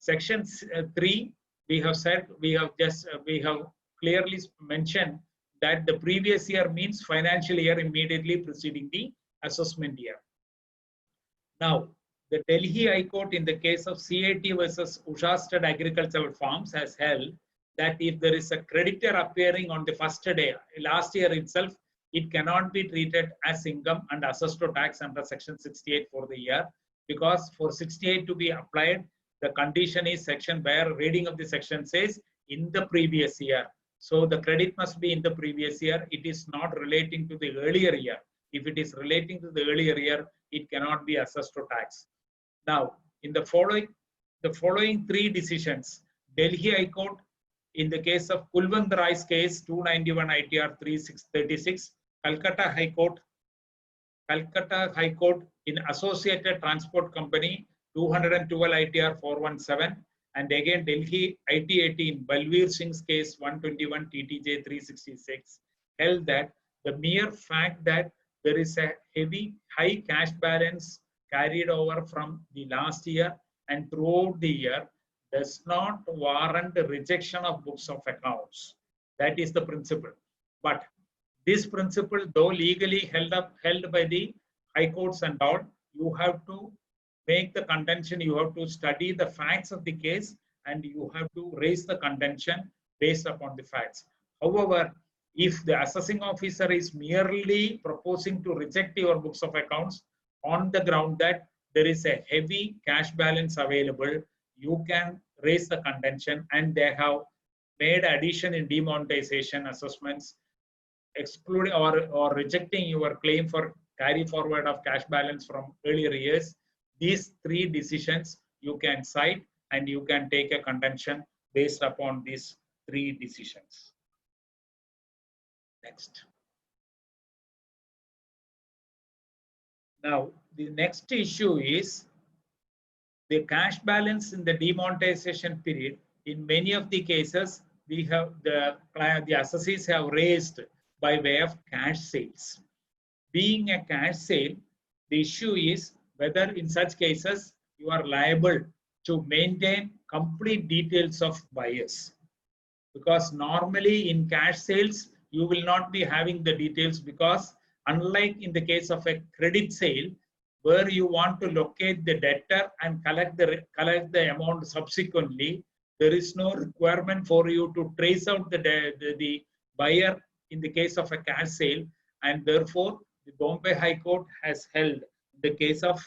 Section 3, we have said, we have clearly mentioned that the previous year means financial year immediately preceding the assessment year. Now, the Delhi High Court in the case of CAT versus Usha State Agricultural Farms has held that if there is a creditor appearing on the first day, last year itself, it cannot be treated as income and assessed to tax under section 68 for the year, because for 68 to be applied, the condition is section where reading of the section says in the previous year. So the credit must be in the previous year. It is not relating to the earlier year. If it is relating to the earlier year, it cannot be assessed to tax. Now, in the following 3 decisions, Delhi High Court in the case of Kulwant Rai's case 291 ITR 3636, Calcutta High Court in Associated Transport Company 212 ITR 417, and again Delhi IT18 in Balveer Singh's case 121 TTJ 366 held that the mere fact that there is a high cash balance carried over from the last year and throughout the year does not warrant the rejection of books of accounts. That is the principle. But this principle, though legally held by the high courts and all, you have to make the contention, you have to study the facts of the case, and you have to raise the contention based upon the facts. However, if the assessing officer is merely proposing to reject your books of accounts on the ground that there is a heavy cash balance available, you can raise the contention, and they have made addition in demonetization assessments, excluding or rejecting your claim for carry forward of cash balance from earlier years. These 3 decisions you can cite, and you can take a contention based upon these 3 decisions. Next. Now, the next issue is the cash balance in the demonetization period. In many of the cases, we have the assessees have raised by way of cash sales. Being a cash sale, the issue is whether in such cases you are liable to maintain complete details of buyers. Because normally in cash sales, you will not be having the details, because unlike in the case of a credit sale, where you want to locate the debtor and collect the amount subsequently, there is no requirement for you to trace out the buyer in the case of a cash sale, and therefore the Bombay High Court has held the case of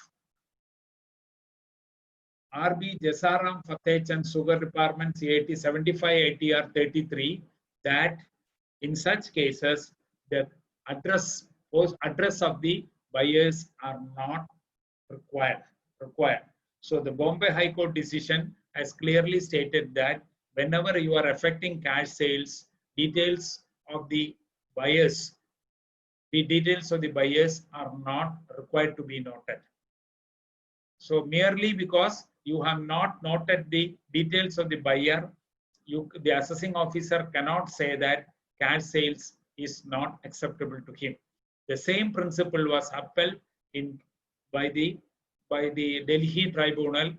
RB Jasaram Fatehchand Sugar Department CIT 75 ATR 33 that in such cases the address of the buyers are not required. So the Bombay High Court decision has clearly stated that whenever you are effecting cash sales, details of the buyers are not required to be noted. So merely because you have not noted the details of the buyer, the assessing officer cannot say that cash sales is not acceptable to him. The same principle was upheld by the Delhi Tribunal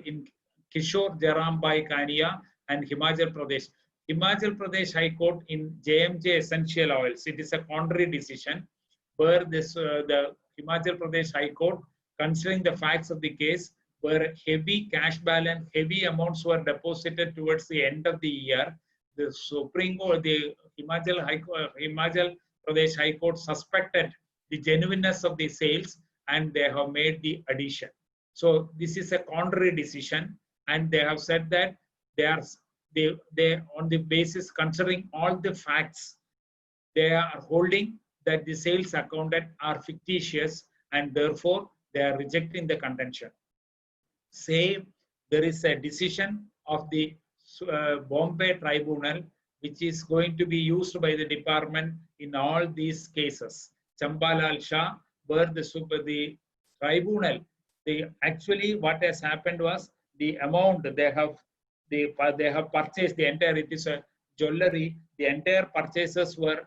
in Kishore Jarambai Kania and Himachal Pradesh. Himachal Pradesh High Court in JMJ Essential Oils. It is a contrary decision where the Himachal Pradesh High Court, considering the facts of the case, where heavy cash balance, heavy amounts were deposited towards the end of the year, the Supreme Court, the Himachal Pradesh High Court suspected the genuineness of the sales, and they have made the addition. So this is a contrary decision, and they have said that they on the basis considering all the facts, they are holding that the sales accounted are fictitious, and therefore they are rejecting the contention. Say there is a decision of the Bombay Tribunal which is going to be used by the department in all these cases. Chambalal Shah, where the tribunal, actually what has happened was the amount they have purchased, the entire, it is a jewelry, the entire purchases were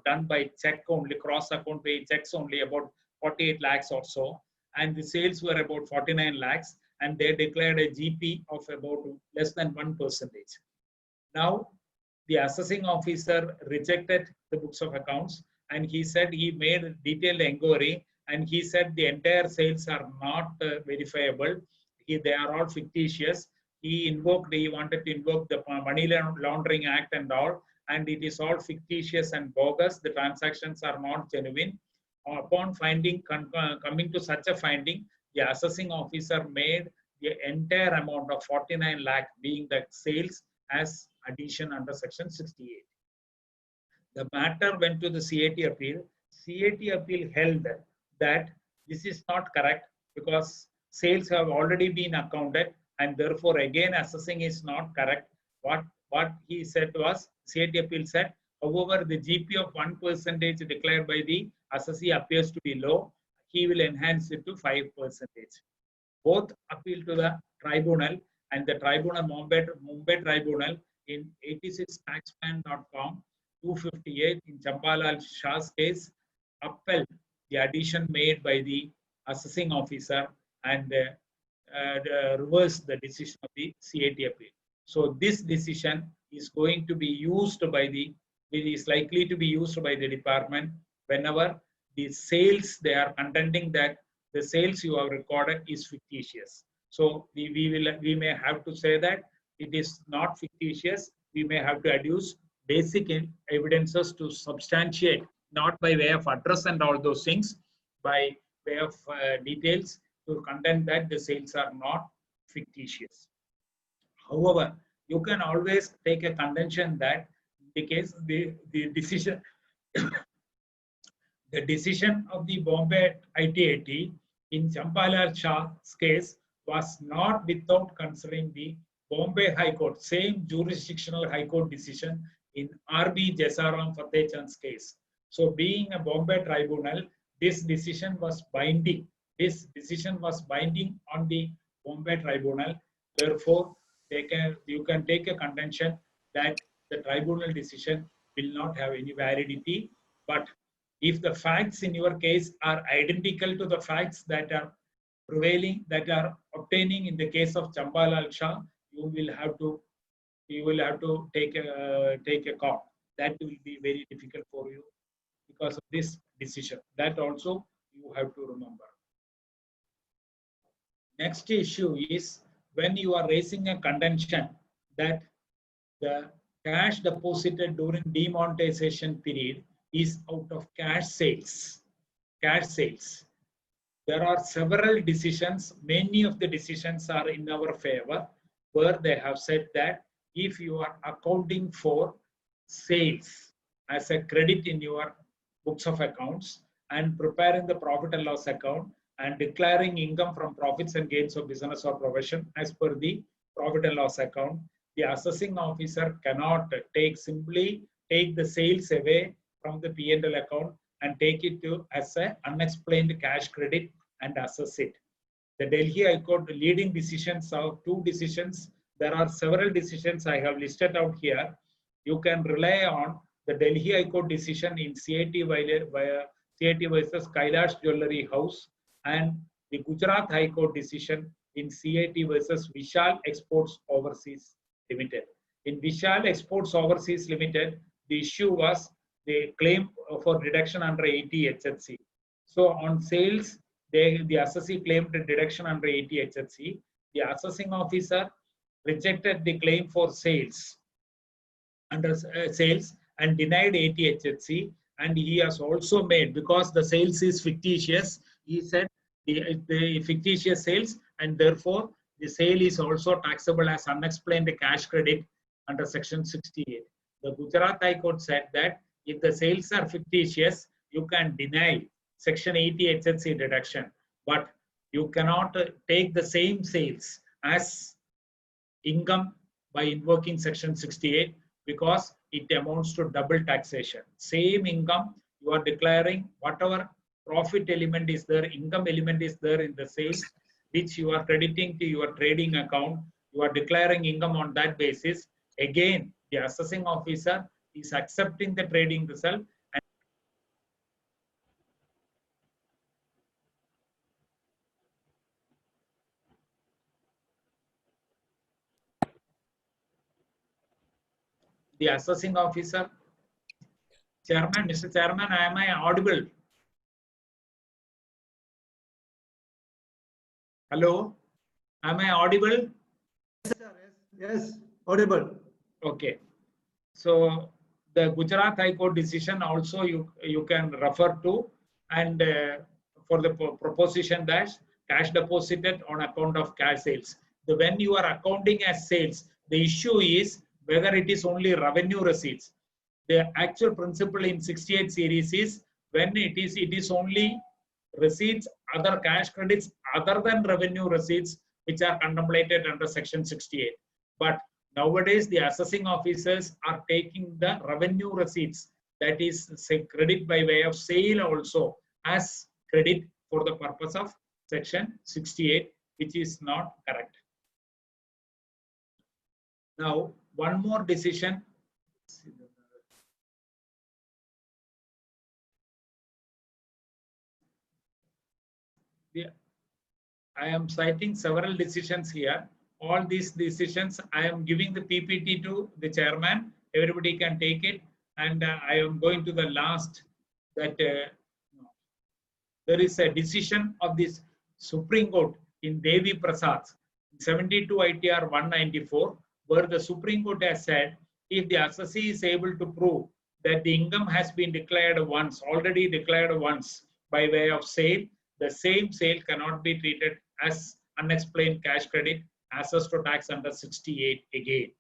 done by check only, cross account pay checks only, about 48 lakhs or so, and the sales were about 49 lakhs, and they declared a GP of about less than 1%. Now, the assessing officer rejected the books of accounts, and he said he made a detailed inquiry, and he said the entire sales are not verifiable. They are all fictitious. He wanted to invoke the Money Laundering Act and all, and it is all fictitious and bogus. The transactions are not genuine. Upon coming to such a finding, the assessing officer made the entire amount of 49 lakh being the sales as addition under section 68. The matter went to the CAT appeal. CAT appeal held that this is not correct because sales have already been accounted, and therefore again assessing is not correct. What he said was, CAT appeal said, however, the GP of 1% declared by the assessee appears to be low. He will enhance it to 5%. Both appeal to the tribunal, and the tribunal, Mumbai Tribunal in 86taxman.com 258 in Chambalal Shah's case, upheld the addition made by the assessing officer and reversed the decision of the CAT appeal. So this decision is going to be used by is likely to be used by the department whenever the sales, they are contending that the sales you have recorded is fictitious. So we may have to say that it is not fictitious. We may have to adduce basic evidences to substantiate, not by way of address and all those things, by way of details to contend that the sales are not fictitious. However, you can always take a contention that in the case the decision the decision of the Bombay ITAT in Chambalal Shah's case was not without considering the Bombay High Court, same jurisdictional High Court decision in RB Jasaram Fatehchand's case. So being a Bombay tribunal, this decision was binding. This decision was binding on the Bombay tribunal. Therefore, you can take a contention that the tribunal decision will not have any validity. But if the facts in your case are identical to the facts that are prevailing, that are obtaining in the case of Chambalal Shah, you will have to take a call. That will be very difficult for you because of this decision. That also you have to remember. Next issue is when you are raising a contention that the cash deposited during demonetization period is out of cash sales. Cash sales. There are several decisions. Many of the decisions are in our favor, where they have said that if you are accounting for sales as a credit in your books of accounts and preparing the profit and loss account and declaring income from profits and gains of business or profession as per the profit and loss account, the assessing officer cannot simply take the sales away from the P&L account and take it to as an unexplained cash credit and assess it. The Delhi High Court leading decisions of 2 decisions. There are several decisions I have listed out here. You can rely on the Delhi High Court decision in CIT versus Kailash Jewellery House and the Gujarat High Court decision in CIT versus Vishal Exports Overseas Limited. In Vishal Exports Overseas Limited, the issue was the claim for deduction under 80 HZC. So on sales, the assessee claimed a deduction under 80 HZC. The assessing officer rejected the claim for sales under sales and denied 80 HZC. And he has also made, because the sales is fictitious, he said the fictitious sales, and therefore the sale is also taxable as unexplained cash credit under section 68. The Gujarat High Court said that if the sales are fictitious, you can deny section 80 HZC deduction, but you cannot take the same sales as income by invoking section 68 because it amounts to double taxation. Same income, you are declaring whatever profit element is there, income element is there in the sales, which you are crediting to your trading account. You are declaring income on that basis. Again, the assessing officer is accepting the trading result. The assessing officer, Chairman, Mr. Chairman, am I audible? Hello, am I audible? Yes, sir. Yes, audible. Okay. So the Gujarat High Court decision also you can refer to, and for the proposition that cash deposited on account of cash sales. When you are accounting as sales, the issue is whether it is only revenue receipts. The actual principle in 68 series is when it is only receipts, other cash credits other than revenue receipts which are contemplated under section 68. But nowadays the assessing officers are taking the revenue receipts, that is say credit by way of sale also, as credit for the purpose of section 68, which is not correct. Now one more decision. I am citing several decisions here. All these decisions, I am giving the PPT to the chairman. Everybody can take it. And I am going to the last, that there is a decision of this Supreme Court in Devi Prasad, 72 ITR 194, where the Supreme Court has said, if the assessee is able to prove that the income has been declared once, already declared once by way of sale, the same sale cannot be treated as unexplained cash credit, assessed to tax under 68 again.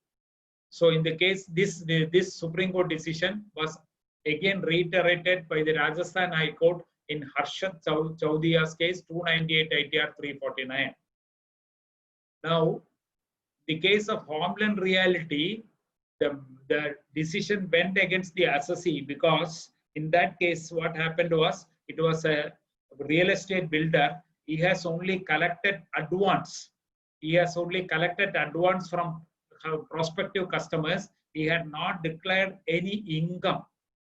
So in the case, this Supreme Court decision was again reiterated by the Rajasthan High Court in Harshad Chaudia's case, 298 ITR 349. Now, the case of Homeland Realty, the decision went against the assessee, because in that case, what happened was, it was a real estate builder. He has only collected advance. He has only collected advance from prospective customers. He had not declared any income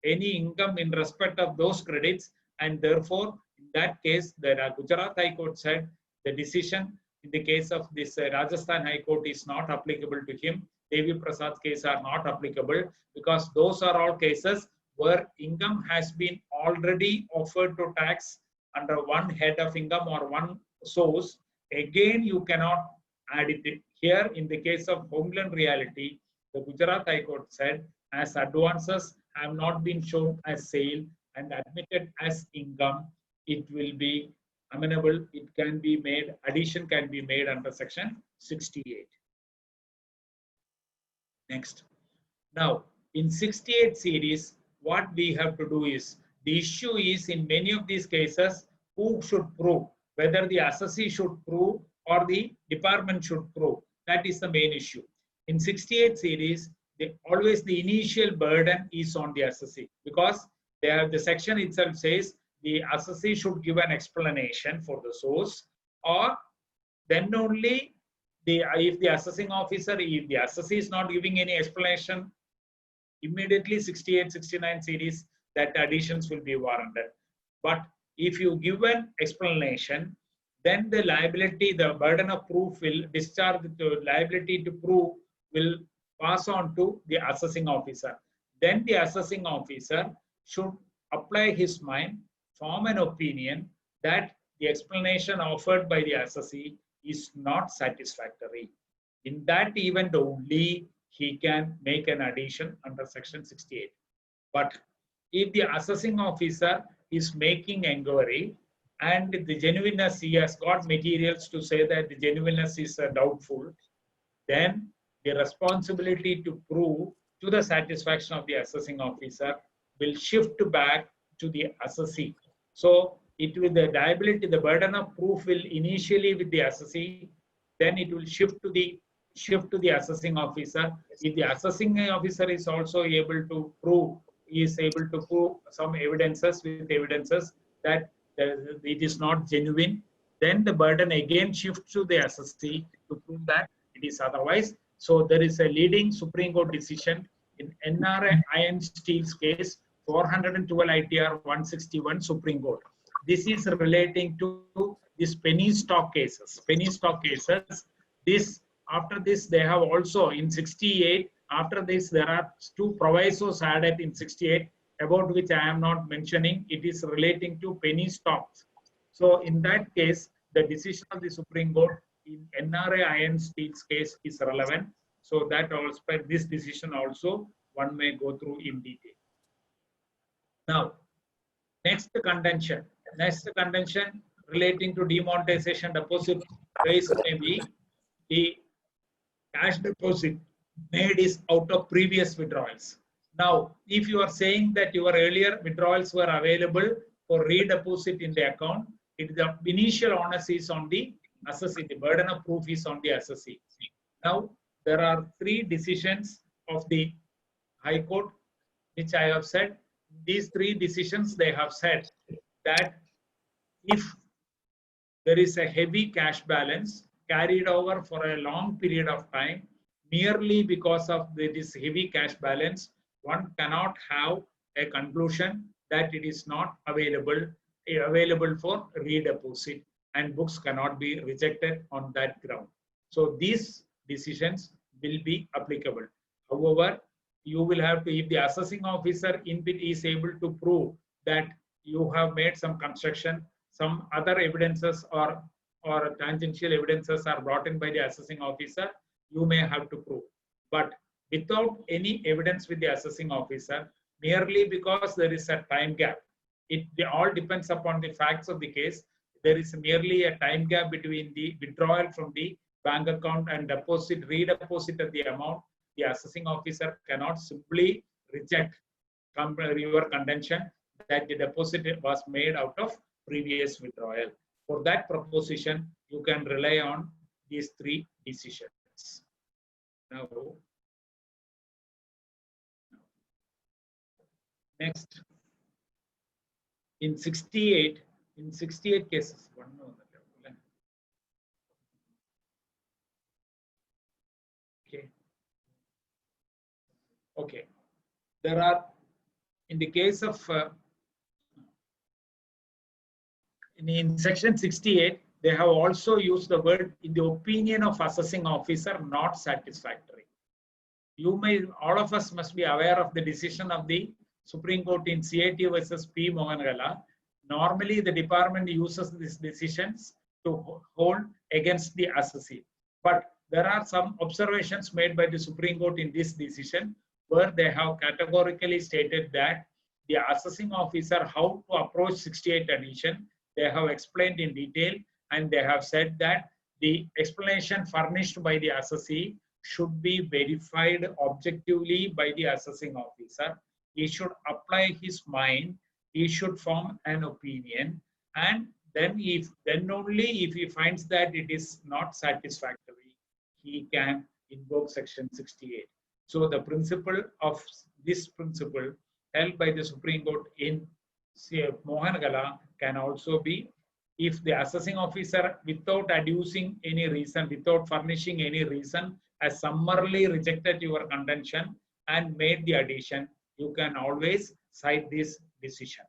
in respect of those credits, and therefore, in that case, the Gujarat High Court said the decision in the case of this Rajasthan High Court is not applicable to him. Devi Prasad's case are not applicable, because those are all cases where income has been already offered to tax under one head of income or one source, again you cannot add it. Here, in the case of Homeland Realty, the Gujarat High Court said, as advances have not been shown as sale and admitted as income, it will be amenable. It can be made, addition can be made under section 68. Next. Now, in 68 series, what we have to do is, the issue is in many of these cases, who should prove, whether the assessee should prove or the department should prove. That is the main issue. In 68 series, always the initial burden is on the assessee, because the section itself says the assessee should give an explanation for the source, or then only if the assessing officer, if the assessee is not giving any explanation, immediately 68, 69 series, that additions will be warranted. But if you give an explanation, then the liability, the burden of proof will discharge, the liability to prove will pass on to the assessing officer. Then the assessing officer should apply his mind, form an opinion that the explanation offered by the assessee is not satisfactory. In that event only, he can make an addition under section 68. But if the assessing officer is making inquiry and the genuineness, he has got materials to say that the genuineness is doubtful, then the responsibility to prove to the satisfaction of the assessing officer will shift back to the assessee. So it will, the liability, the burden of proof will initially with the assessee, then it will shift to the assessing officer. If the assessing officer is also able to prove, he is able to prove some evidences that it is not genuine, then the burden again shifts to the assessee to prove that it is otherwise. So there is a leading Supreme Court decision in NRA Iron Steel's case, 412 ITR 161 Supreme Court. This is relating to these penny stock cases. Penny stock cases. This, after this, they have also in 68. After this, there are two provisos added in 68, about which I am not mentioning. It is relating to penny stocks. So in that case, the decision of the Supreme Court in NRA Iron Steel's case is relevant. So that also, this decision also one may go through in detail. Now, next contention relating to demonetization deposit raised may be the cash deposit made is out of previous withdrawals. Now, if you are saying that your earlier withdrawals were available for redeposit in the account, the initial onus is on the assessee. The burden of proof is on the assessee. Now, there are three decisions of the High Court, which I have said. These three decisions, they have said that if there is a heavy cash balance carried over for a long period of time, merely because of this heavy cash balance, one cannot have a conclusion that it is not available for redeposit, and books cannot be rejected on that ground. So these decisions will be applicable. However, you will have to, if the assessing officer is able to prove that you have made some construction, some other evidences or tangential evidences are brought in by the assessing officer, you may have to prove. But without any evidence with the assessing officer, merely because there is a time gap, it all depends upon the facts of the case. There is merely a time gap between the withdrawal from the bank account and redeposit of the amount. The assessing officer cannot simply reject your contention that the deposit was made out of previous withdrawal. For that proposition, you can rely on these three decisions. Now, next, in 68 cases, okay, there are, in the case of in section 68, they have also used the word in the opinion of assessing officer not satisfactory. You may, all of us must be aware of the decision of the Supreme Court in CAT versus P. Mohangala, normally the department uses these decisions to hold against the assessee. But there are some observations made by the Supreme Court in this decision where they have categorically stated that the assessing officer how to approach 68 addition, they have explained in detail, and they have said that the explanation furnished by the assessee should be verified objectively by the assessing officer. He should apply his mind, he should form an opinion, and then only if he finds that it is not satisfactory, he can invoke section 68. So the principle of this principle held by the Supreme Court in Mohangala can also be if the assessing officer, without adducing any reason, without furnishing any reason, has summarily rejected your contention and made the addition, you can always cite this decision.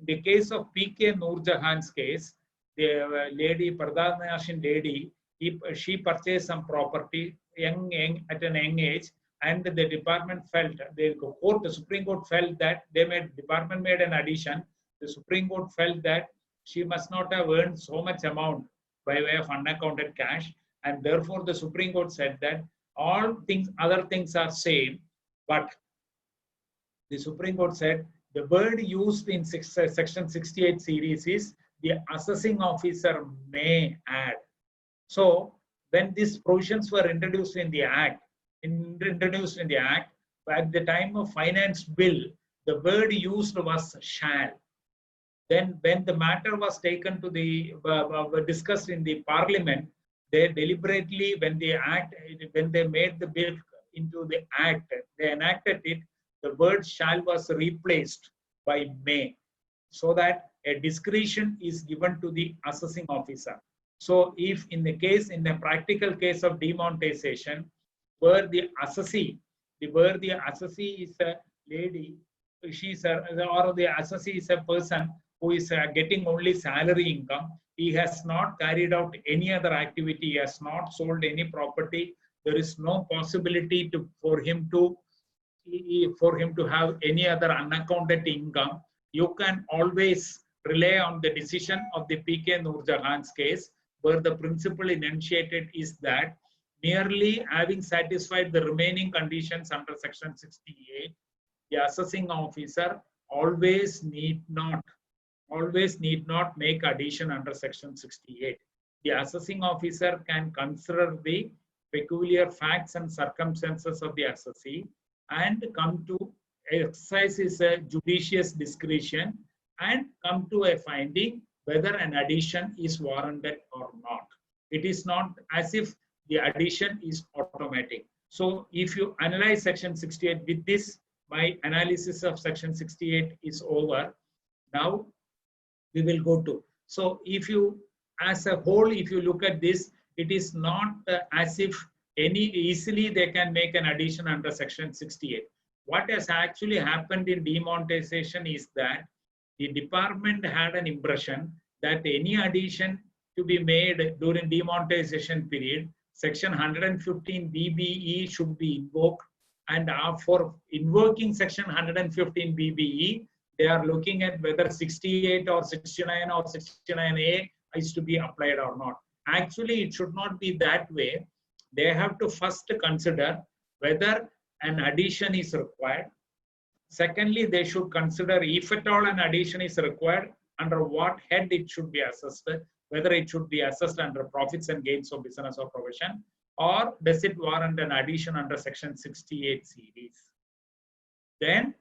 In the case of P.K. Noorjahan's case, the lady, Pradhanashin lady, she purchased some property at an young age, and the department felt, the Supreme Court felt that department made an addition. The Supreme Court felt that she must not have earned so much amount by way of unaccounted cash, and therefore the Supreme Court said that all things, other things are same, but the Supreme Court said the word used in section 68 series is the assessing officer may add. So when these provisions were introduced in the Act, at the time of finance bill, the word used was shall. Then when the matter was taken to the, discussed in the Parliament, they deliberately, when they made the bill into the Act, they enacted it, the word shall was replaced by may, so that a discretion is given to the assessing officer. So if in the practical case of demonetization, where the assessee is a lady, or the assessee is a person who is getting only salary income, he has not carried out any other activity, he has not sold any property, there is no possibility for him to have any other unaccounted income, you can always rely on the decision of the P.K. Noorjahan's case, where the principle enunciated is that merely having satisfied the remaining conditions under section 68, the assessing officer always need not make addition under section 68. The assessing officer can consider the peculiar facts and circumstances of the assessee and come to exercise his judicious discretion and come to a finding whether an addition is warranted or not. It is not as if the addition is automatic. So if you analyze section 68, with this, my analysis of section 68 is over. Now we will go to, so if you, as a whole, if you look at this, it is not as if easily they can make an addition under section 68. What has actually happened in demonetization is that the department had an impression that any addition to be made during demonetization period, section 115 BBE should be invoked, and for invoking section 115 BBE, they are looking at whether 68 or 69 or 69A is to be applied or not. Actually, it should not be that way. They have to first consider whether an addition is required. Secondly, they should consider if at all an addition is required, under what head it should be assessed, whether it should be assessed under profits and gains of business or profession, or does it warrant an addition under section 68 series. Then,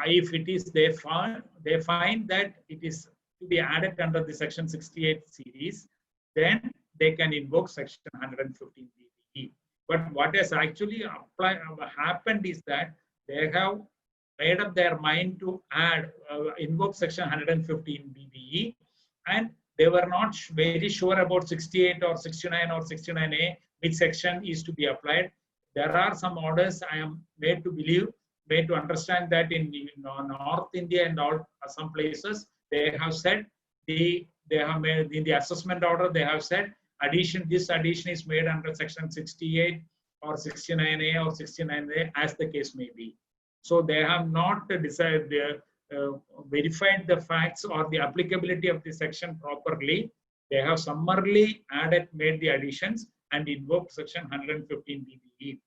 if it is, they find that it is to be added under the section 68 series, then they can invoke section 115 BBE. But what has actually happened is that they have made up their mind to invoke section 115 BBE, and they were not very sure about 68 or 69 or 69A, which section is to be applied. There are some orders I am made to understand that in North India and some places, they have said they have made in the assessment order, they have said this addition is made under section 68 or 69A or 69A, as the case may be. So they have not verified the facts or the applicability of the section properly. They have summarily made the additions and invoked section 115 BBE.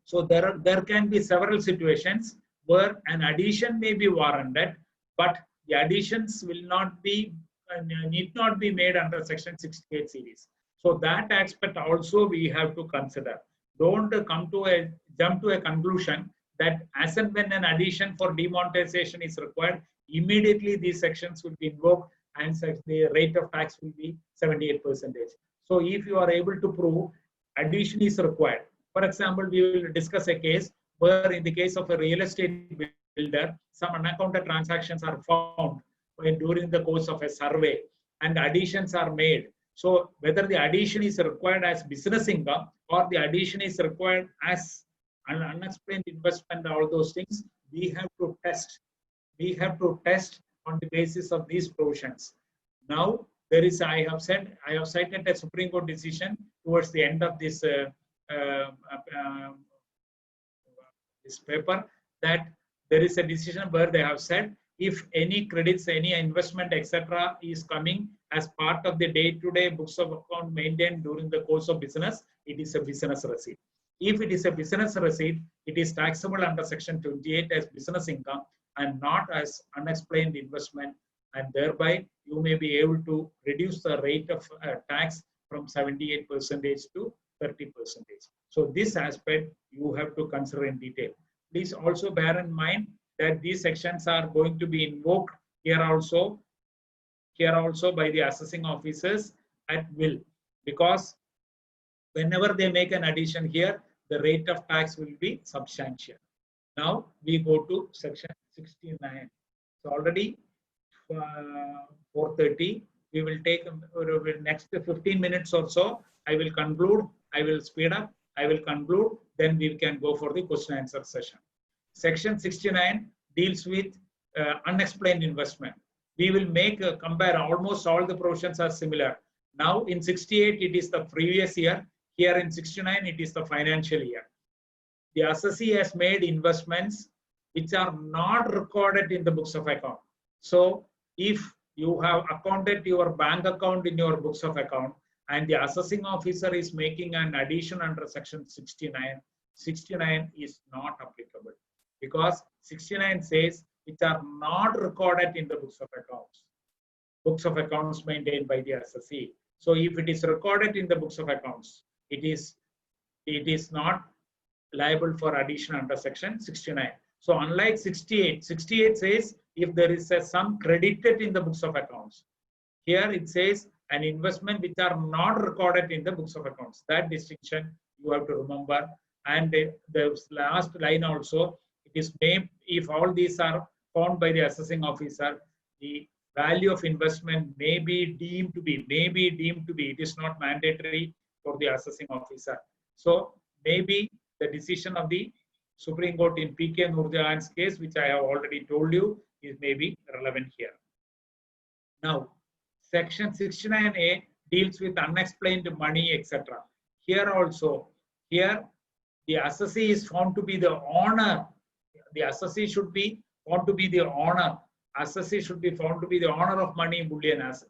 So there can be several situations where an addition may be warranted, but the additions will not be need not be made under section 68 series. So that aspect also we have to consider. Don't jump to a conclusion that as and when an addition for demonetization is required, immediately these sections will be invoked and the rate of tax will be 78%. So if you are able to prove addition is required, for example, we will discuss a case where in the case of a real estate builder, some unaccounted transactions are found during the course of a survey and additions are made. So whether the addition is required as business income or the addition is required as an unexplained investment, all those things, we have to test. We have to test on the basis of these provisions. Now, there is, I have cited a Supreme Court decision towards the end of this this paper, that there is a decision where they have said if any credits, any investment, etc., is coming as part of the day-to-day books of account maintained during the course of business, it is a business receipt. If it is a business receipt, it is taxable under section 28 as business income and not as unexplained investment, and thereby you may be able to reduce the rate of tax from 78% to 30%. So this aspect you have to consider in detail. Please also bear in mind that these sections are going to be invoked here also by the assessing officers at will, because whenever they make an addition here, the rate of tax will be substantial. Now we go to section 69. So already 4:30. We will take next 15 minutes or so. I will conclude. I will speed up. I will conclude. Then we can go for the question answer session. Section 69 deals with unexplained investment. We will compare almost all the provisions are similar. Now in 68 it is the previous year. Here in 69 it is the financial year. The assessee has made investments which are not recorded in the books of account. So if you have accounted your bank account in your books of account and the assessing officer is making an addition under section 69, 69 is not applicable, because 69 says which are not recorded in the books of accounts maintained by the assessee. So if it is recorded in the books of accounts, it is not liable for addition under section 69. So unlike 68, 68 says if there is a sum credited in the books of accounts. Here it says an investment which are not recorded in the books of accounts. That distinction you have to remember. And the last line also, it is named if all these are found by the assessing officer, the value of investment may be deemed to be. It is not mandatory for the assessing officer. So maybe the decision of the Supreme Court in P.K. Noorjahan's case, which I have already told you, is maybe relevant here. Now, section 69A deals with unexplained money, etc. Here also, here the assessee is found to be the owner. The assessee should be found to be the owner. Assessee should be found to be the owner of money, bullion, as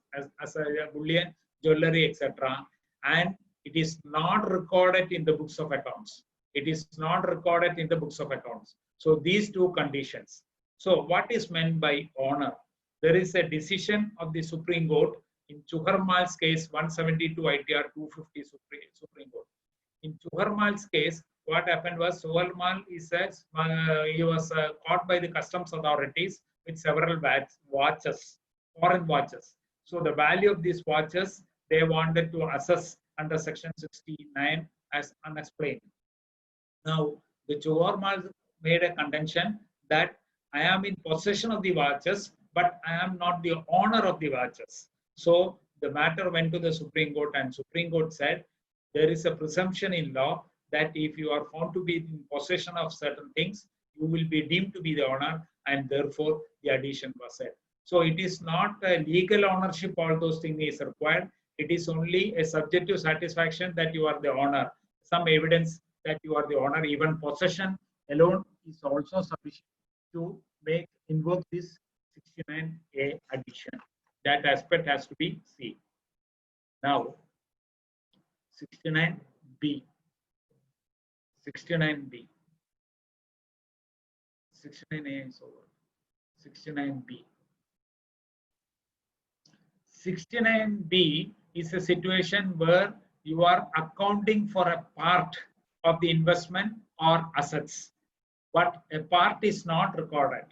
bullion, jewelry, etc. And it is not recorded in the books of accounts. It is not recorded in the books of accounts. So these two conditions. So what is meant by owner? There is a decision of the Supreme Court in Chuharmal's case, 172 ITR 250 Supreme Court. In Chuharmal's case, what happened was Chuharmal he was caught by the customs authorities with several watches, foreign watches. So the value of these watches, they wanted to assess under section 69 as unexplained. Now, the Chuharmal made a contention that I am in possession of the watches, but I am not the owner of the watches. So the matter went to the Supreme Court, and Supreme Court said there is a presumption in law that if you are found to be in possession of certain things, you will be deemed to be the owner, and therefore the addition was said. So it is not a legal ownership, all those things is required. It is only a subjective satisfaction that you are the owner. Some evidence that you are the owner, even possession, alone is also sufficient to invoke this 69A addition. That aspect has to be seen. Now, 69B. 69B. 69A is over. 69B. 69B is a situation where you are accounting for a part of the investment or assets, but a part is not recorded.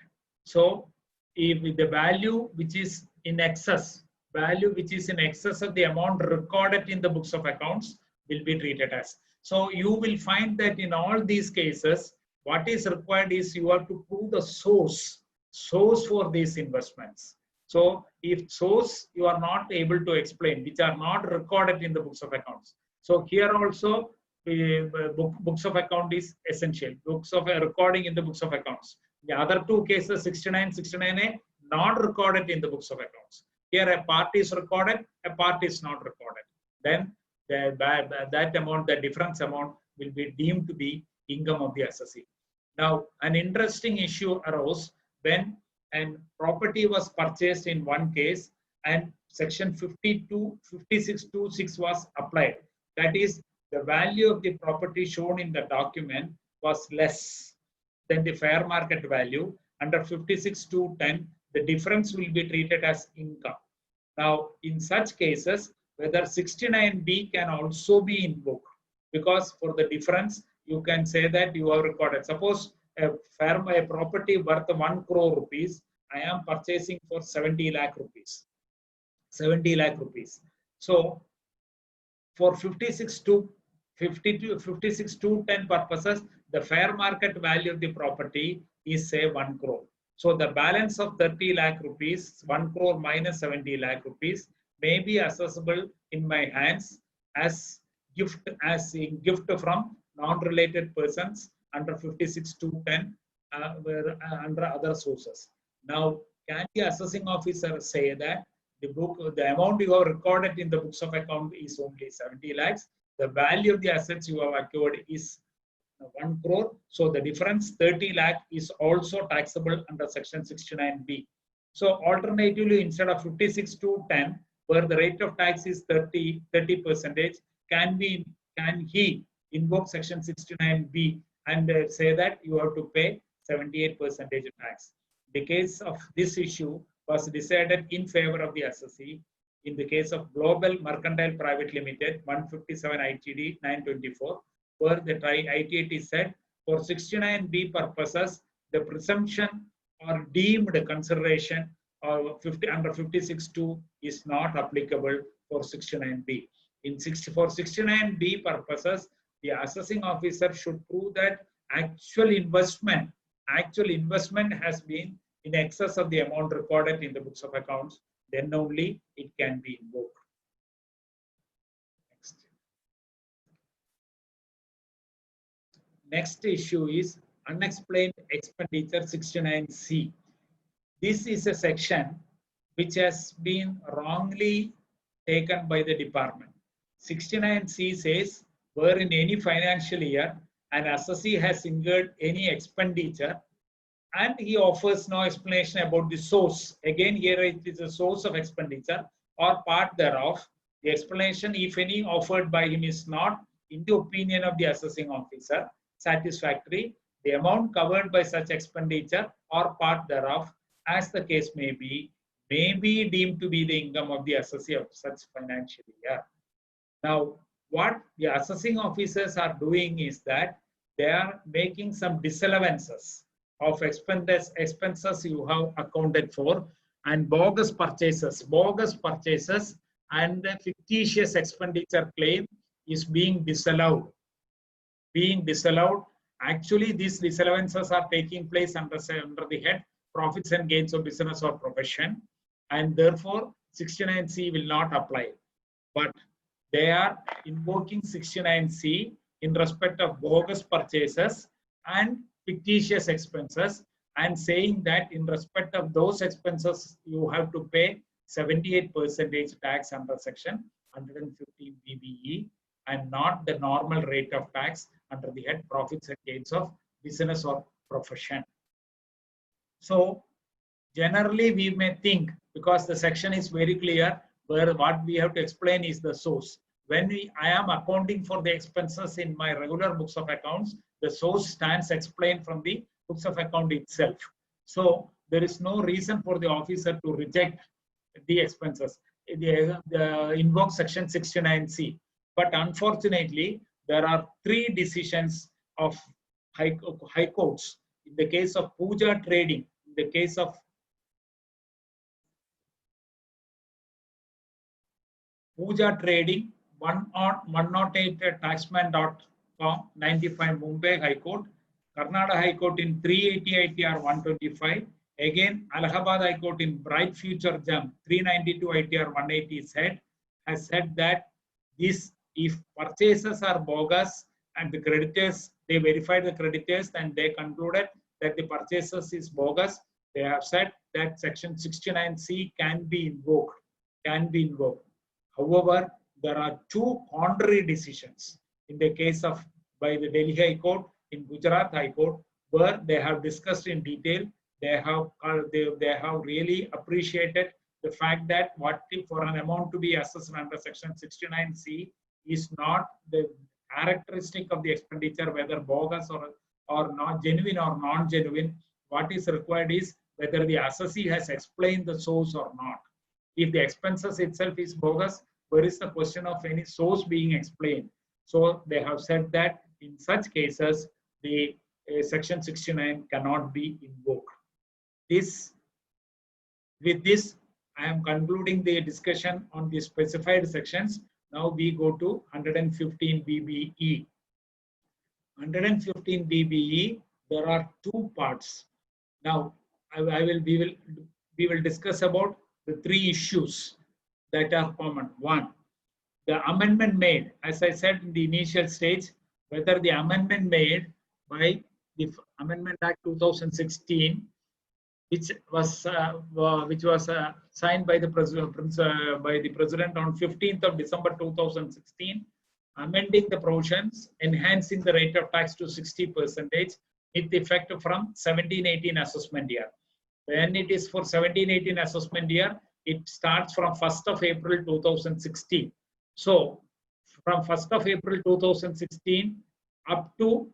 So, if the value which is in excess, of the amount recorded in the books of accounts will be treated as. So, you will find that in all these cases, what is required is you have to prove the source for these investments. So, if source you are not able to explain, which are not recorded in the books of accounts. So, here also books of account is essential. Books of recording in the books of accounts. The other two cases, 69, 69A, not recorded in the books of accounts. Here a part is recorded, a part is not recorded. Then that amount, the difference amount will be deemed to be income of the assessee. Now, an interesting issue arose when a property was purchased in one case and section 5626 was applied. That is, the value of the property shown in the document was less than the fair market value. Under 56.210, the difference will be treated as income. Now, in such cases, whether 69B can also be invoked, because for the difference, you can say that you have recorded. Suppose a property worth 1 crore rupees, I am purchasing for 70 lakh rupees. 70 lakh rupees. So, for 56.210 purposes, the fair market value of the property is say 1 crore. So the balance of 30 lakh rupees, 1 crore minus 70 lakh rupees, may be accessible in my hands as gift from non-related persons under 56.210 under other sources. Now, can the assessing officer say that the amount you have recorded in the books of account is only 70 lakhs? The value of the assets you have acquired is 1 crore. So the difference 30 lakh is also taxable under section 69B. So alternatively, instead of 56.210, where the rate of tax is 30%, can he invoke section 69B and say that you have to pay 78% tax? The case of this issue was decided in favor of the assessee in the case of Global Mercantile Private Limited 157 ITD 924, where the ITT said for 69B purposes, the presumption or deemed consideration under 56.2 is not applicable for 69B. For 69B purposes, the assessing officer should prove that actual investment has been in excess of the amount recorded in the books of accounts. Then only it can be invoked. Next issue is unexplained expenditure 69C. This is a section which has been wrongly taken by the department. 69C says, where in any financial year an assessee has incurred any expenditure and he offers no explanation about the source. Again, here it is a source of expenditure or part thereof. The explanation, if any, offered by him is not, in the opinion of the assessing officer, satisfactory. The amount covered by such expenditure or part thereof, as the case may be deemed to be the income of the assessee of such financial year. Now, what the assessing officers are doing is that they are making some disallowances of expenses you have accounted for, and bogus purchases and the fictitious expenditure claim is being disallowed. Actually, these disallowances are taking place under the head profits and gains of business or profession, and therefore 69C will not apply. But they are invoking 69C in respect of bogus purchases and fictitious expenses, and saying that in respect of those expenses you have to pay 78% tax under section 115 BBE and not the normal rate of tax under the head profits and gains of business or profession. So generally we may think, because the section is very clear, where what we have to explain is the source. When I am accounting for the expenses in my regular books of accounts, the source stands explained from the books of account itself. So there is no reason for the officer to reject the expenses. The invoke section 69C. But unfortunately, there are 3 decisions of high courts. In the case of Puja Trading, in the case of Puja Trading, 108 taxman.com, 95 Mumbai High Court, Karnataka High Court in 380 ITR 125, again Allahabad High Court in Bright Future Gem 392 ITR 180 has said that this, if purchases are bogus and the creditors, they verified the creditors and they concluded that the purchases is bogus, they have said that section 69C can be invoked. However, there are 2 contrary decisions in the case of by the Delhi High Court, in Gujarat High Court, where they have discussed in detail. They have really appreciated the fact that what if for an amount to be assessed under section 69C is not the characteristic of the expenditure, whether bogus or not genuine or non-genuine. What is required is whether the assessee has explained the source or not. If the expenses itself is bogus, where is the question of any source being explained? So they have said that in such cases, the section 69 cannot be invoked. With this, I am concluding the discussion on the specified sections. Now we go to 115 BBE. 115 BBE, there are 2 parts. Now, we will discuss about the 3 issues that are common. 1, the amendment made, as I said in the initial stage, whether the amendment made by the Amendment Act 2016, which was signed by the President on 15th of December 2016, amending the provisions, enhancing the rate of tax to 60% with effect from 17-18 assessment year. When it is for 17-18 assessment year, it starts from 1st of April 2016. So from 1st of April 2016 up to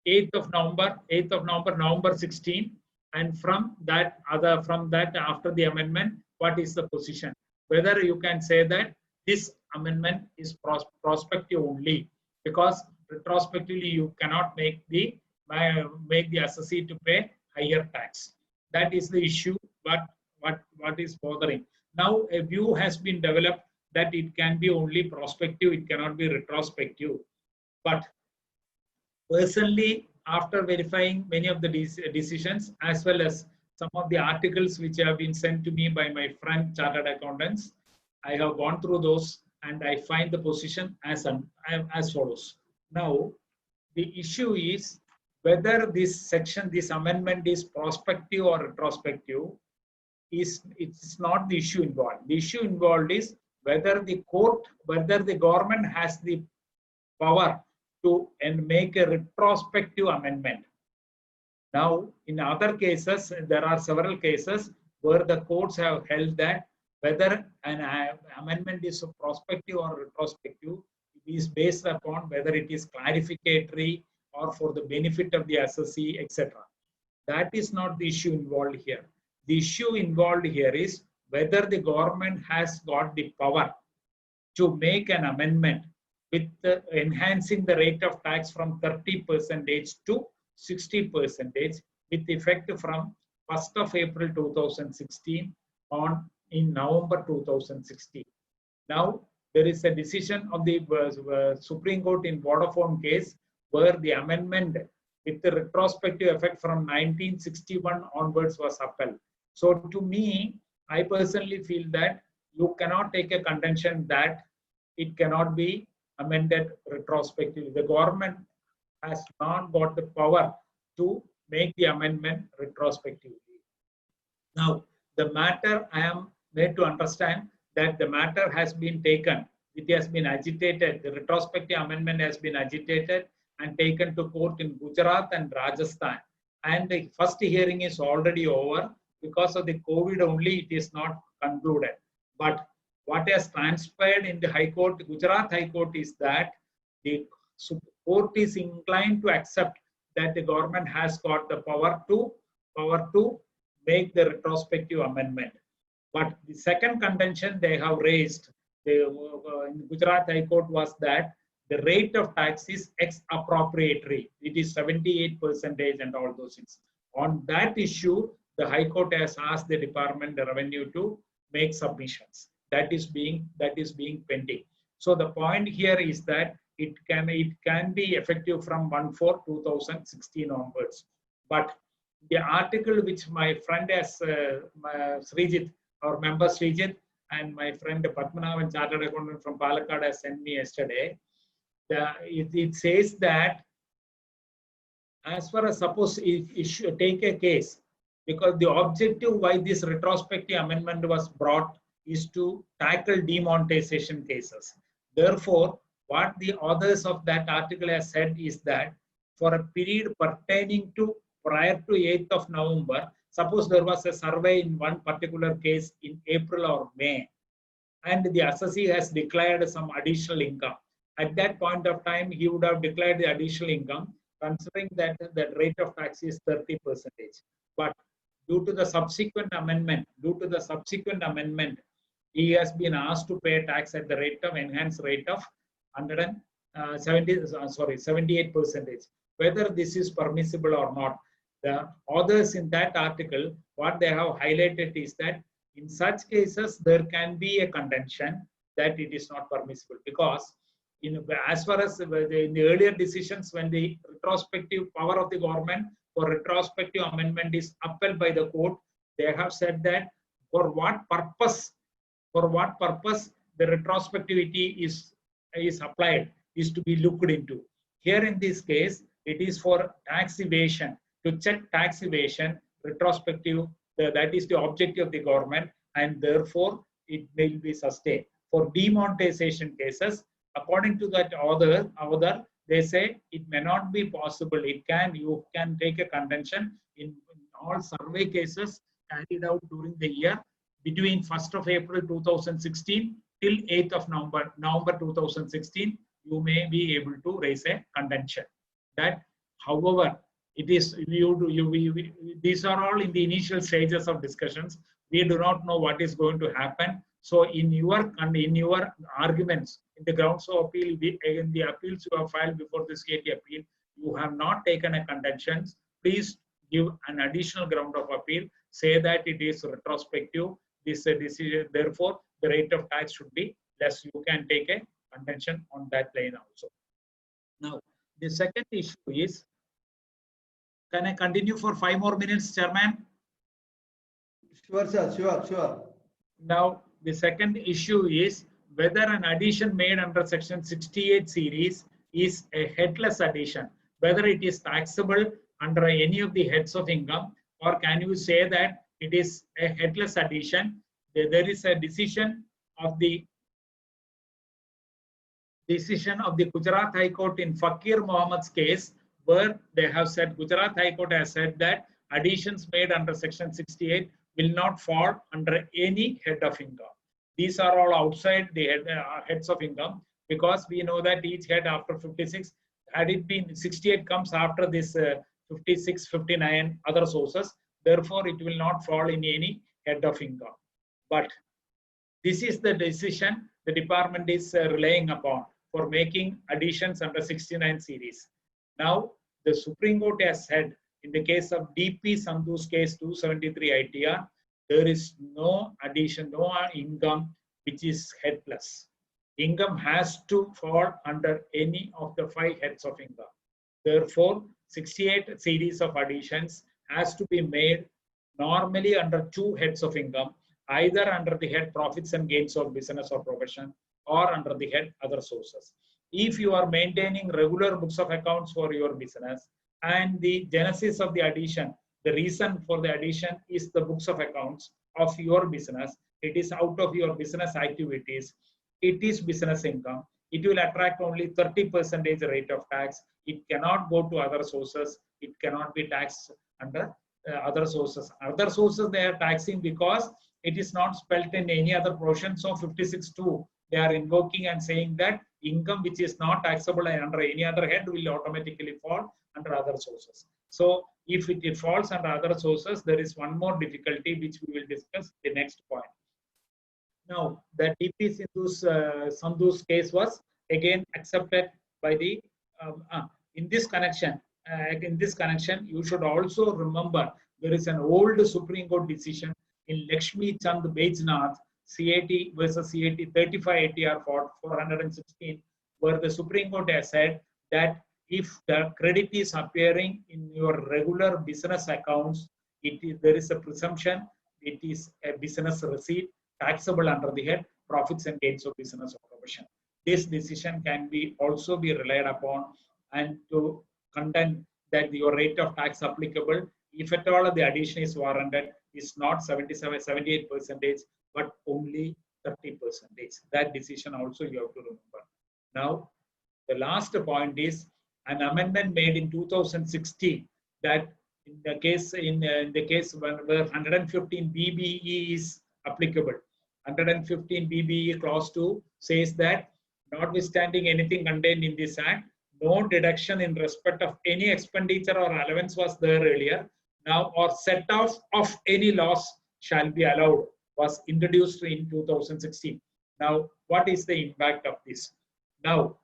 8th of November 16, and from that after the amendment, what is the position? Whether you can say that this amendment is prospective only, because retrospectively you cannot make the assessee to pay higher tax. That is the issue. But what is bothering? Now a view has been developed that it can be only prospective, it cannot be retrospective. But personally, after verifying many of the decisions, as well as some of the articles which have been sent to me by my friend chartered accountants, I have gone through those and I find the position as follows. Now, the issue is whether this amendment is prospective or retrospective. It's not the issue involved. The issue involved is whether the government has the power to make a retrospective amendment. Now, in other cases, there are several cases where the courts have held that whether an amendment is prospective or retrospective is based upon whether it is clarificatory or for the benefit of the assessee, etc. That is not the issue involved here. The issue involved here is whether the government has got the power to make an amendment with enhancing the rate of tax from 30% to 60% with effect from 1st of April 2016 on in November 2016. Now, there is a decision of the Supreme Court in Vodafone case where the amendment with the retrospective effect from 1961 onwards was upheld. So to me, I personally feel that you cannot take a contention that it cannot be amended retrospectively. The government has not got the power to make the amendment retrospectively. Now, the matter I am made to understand that the matter has been taken, it has been agitated, the retrospective amendment has been agitated and taken to court in Gujarat and Rajasthan. And the first hearing is already over. Because of the COVID only, it is not concluded. But what has transpired in the High Court, Gujarat High Court, is that the court is inclined to accept that the government has got the power to make the retrospective amendment. But the second contention they have raised in Gujarat High Court was that the rate of tax is ex-appropriatory. It is 78% and all those things. On that issue, the High Court has asked the Department of Revenue to make submissions. That is being pending. So the point here is that it can be effective from 1/4/2016 onwards. But the article which my friend has, Srijit, our member Srijit, and my friend Padmanabhan, chartered accountant from Palakkad, has sent me yesterday. It says that as far as suppose it should take a case, because the objective why this retrospective amendment was brought is to tackle demonetization cases. Therefore, what the authors of that article has said is that for a period pertaining to prior to 8th of November, suppose there was a survey in one particular case in April or May, and the assessee has declared some additional income. At that point of time, he would have declared the additional income, considering that the rate of tax is 30%. But due to the subsequent amendment, he has been asked to pay tax at the rate of enhanced rate of 78%. Whether this is permissible or not, the authors in that article, what they have highlighted is that in such cases there can be a contention that it is not permissible, because as far as in the earlier decisions, when the retrospective power of the government for retrospective amendment is upheld by the court, they have said that for what purpose the retrospectivity is applied is to be looked into. Here in this case, it is for tax evasion, to check tax evasion, retrospective, that is the objective of the government, and therefore it will be sustained. For demonetization cases, according to that author, they say it may not be possible. You can take a contention in all survey cases carried out during the year between 1st of April 2016 till 8th of November 2016, you may be able to raise a contention. That, however, it is these are all in the initial stages of discussions. We do not know what is going to happen. So in your arguments, in the grounds of appeal, in the appeals you have filed before the CAT appeal, you have not taken a contention. Please give an additional ground of appeal. Say that it is retrospective. This decision, therefore, the rate of tax should be less. You can take a contention on that line also. Now, the second issue is, can I continue for 5 more minutes, Chairman? Sure, sir. Sure. Now, the second issue is whether an addition made under Section 68 series is a headless addition, whether it is taxable under any of the heads of income, or can you say that it is a headless addition. There is a decision of the Gujarat High Court in Fakir Mohammad's case, where they have said, Gujarat High Court has said that additions made under Section 68 will not fall under any head of income. These are all outside the heads of income, because we know that each head after 56, had it been 68 comes after this 56, 59 other sources, therefore it will not fall in any head of income. But this is the decision the department is relying upon for making additions under 69 series. Now, the Supreme Court has said in the case of DP Sandhu's case 273 ITR, there is no addition, no income which is headless. Income has to fall under any of the 5 heads of income. Therefore, 68 series of additions has to be made normally under 2 heads of income, either under the head profits and gains of business or profession, or under the head other sources. If you are maintaining regular books of accounts for your business, and the genesis of the addition, the reason for the addition is the books of accounts of your business, it is out of your business activities, it is business income. it will attract only 30% rate of tax. It cannot go to other sources. It cannot be taxed under other sources. Other sources they are taxing because it is not spelt in any other provision. So 56(2), they are invoking and saying that income which is not taxable under any other head will automatically fall under other sources. So if it falls under other sources, there is one more difficulty which we will discuss the next point. Now, the DP Sandhu's case was again accepted by the in this connection. You should also remember there is an old Supreme Court decision in Lakshmi Chand Baijnath CAT versus CAT 35 ATR 416, where the Supreme Court has said that if the credit is appearing in your regular business accounts, there is a presumption it is a business receipt taxable under the head profits and gains of business or profession. This decision can also be relied upon and to contend that your rate of tax applicable, if at all the addition is warranted, is not 78%, but only 30%. That decision also you have to remember. Now, the last point is an amendment made in 2016 that in the case where 115 BBE is applicable. 115 BBE clause 2 says that notwithstanding anything contained in this act, no deduction in respect of any expenditure or allowance was there earlier. Now, or set off of any loss shall be allowed was introduced in 2016. Now, what is the impact of this? Now,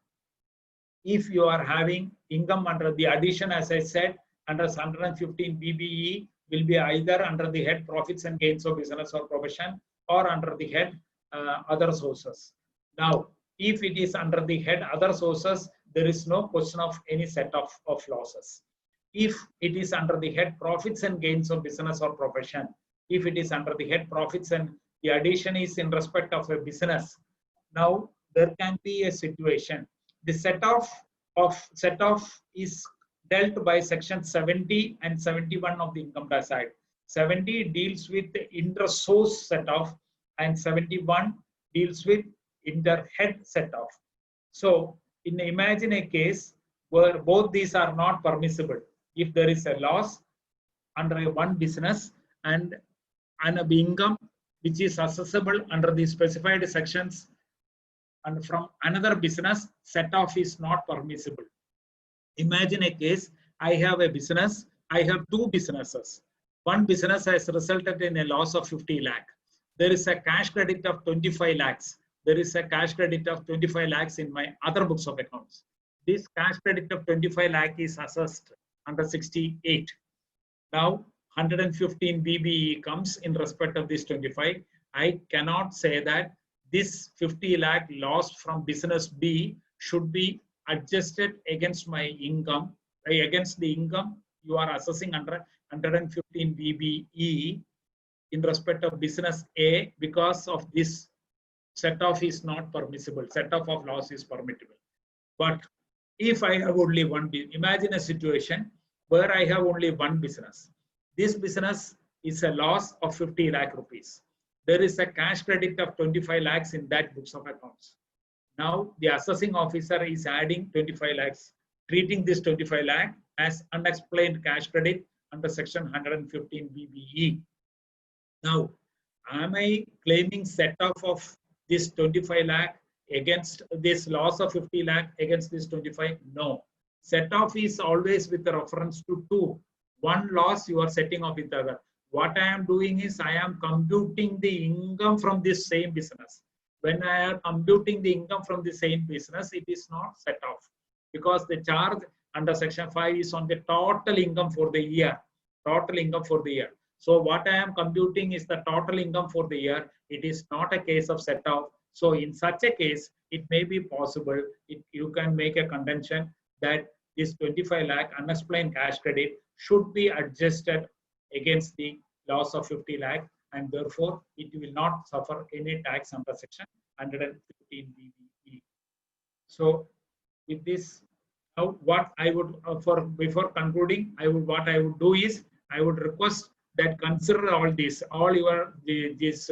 if you are having income under the addition, as I said, under 115 BBE will be either under the head profits and gains of business or profession or under the head other sources. Now, if it is under the head other sources, there is no question of any set of losses. If it is under the head profits and gains of business or profession, if it is under the head profits and the addition is in respect of a business, now there can be a situation. The set off is dealt by section 70 and 71 of the Income Tax Act. 70 deals with the inter-source set off and 71 deals with inter-head set off. So, imagine a case where both these are not permissible. If there is a loss under one business and an income which is accessible under the specified sections and from another business, set off is not permissible. Imagine a case, I have a business, I have two businesses. One business has resulted in a loss of 50 lakh. There is a cash credit of 25 lakhs. There is a cash credit of 25 lakhs in my other books of accounts. This cash credit of 25 lakh is assessed under 68. Now, 115 BBE comes in respect of this 25. I cannot say that this 50 lakh loss from business B should be adjusted against my income, against the income you are assessing under 115 BBE in respect of business A, because of this set off is not permissible. Set off of loss is permissible. But if I have only one, imagine a situation where I have only one business. This business is a loss of 50 lakh rupees. There is a cash credit of 25 lakhs in that books of accounts. Now the assessing officer is adding 25 lakhs, treating this 25 lakh as unexplained cash credit under section 115 BBE. Now, am I claiming set off of this 25 lakh against this loss of 50 lakh against this 25? No. Set off is always with a reference to two. One loss you are setting off with the other. What I am doing is I am computing the income from this same business. When I am computing the income from the same business, it is not set off because the charge under section 5 is on the total income for the year. Total income for the year. So what I am computing is the total income for the year. It is not a case of set off. So in such a case, it may be possible, you can make a contention that this 25 lakh unexplained cash credit should be adjusted against the loss of 50 lakh and therefore it will not suffer any tax under section 115 BBE. So with this, what I would, before concluding, what I would do is, I would request that consider all these, all these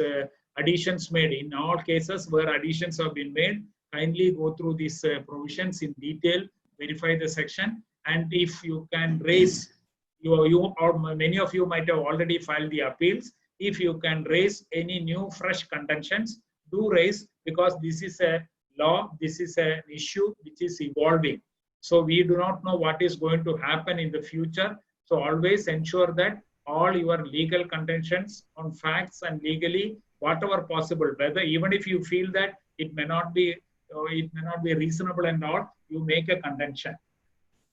additions made in all cases where additions have been made. kindly go through these provisions in detail, verify the section, and if you can raise, you or many of you might have already filed the appeals. If you can raise any new fresh contentions, do raise, because this is a law, this is an issue which is evolving. So we do not know what is going to happen in the future. So always ensure that all your legal contentions on facts and legally, whatever possible, whether even if you feel that it may not be reasonable and all, you make a contention.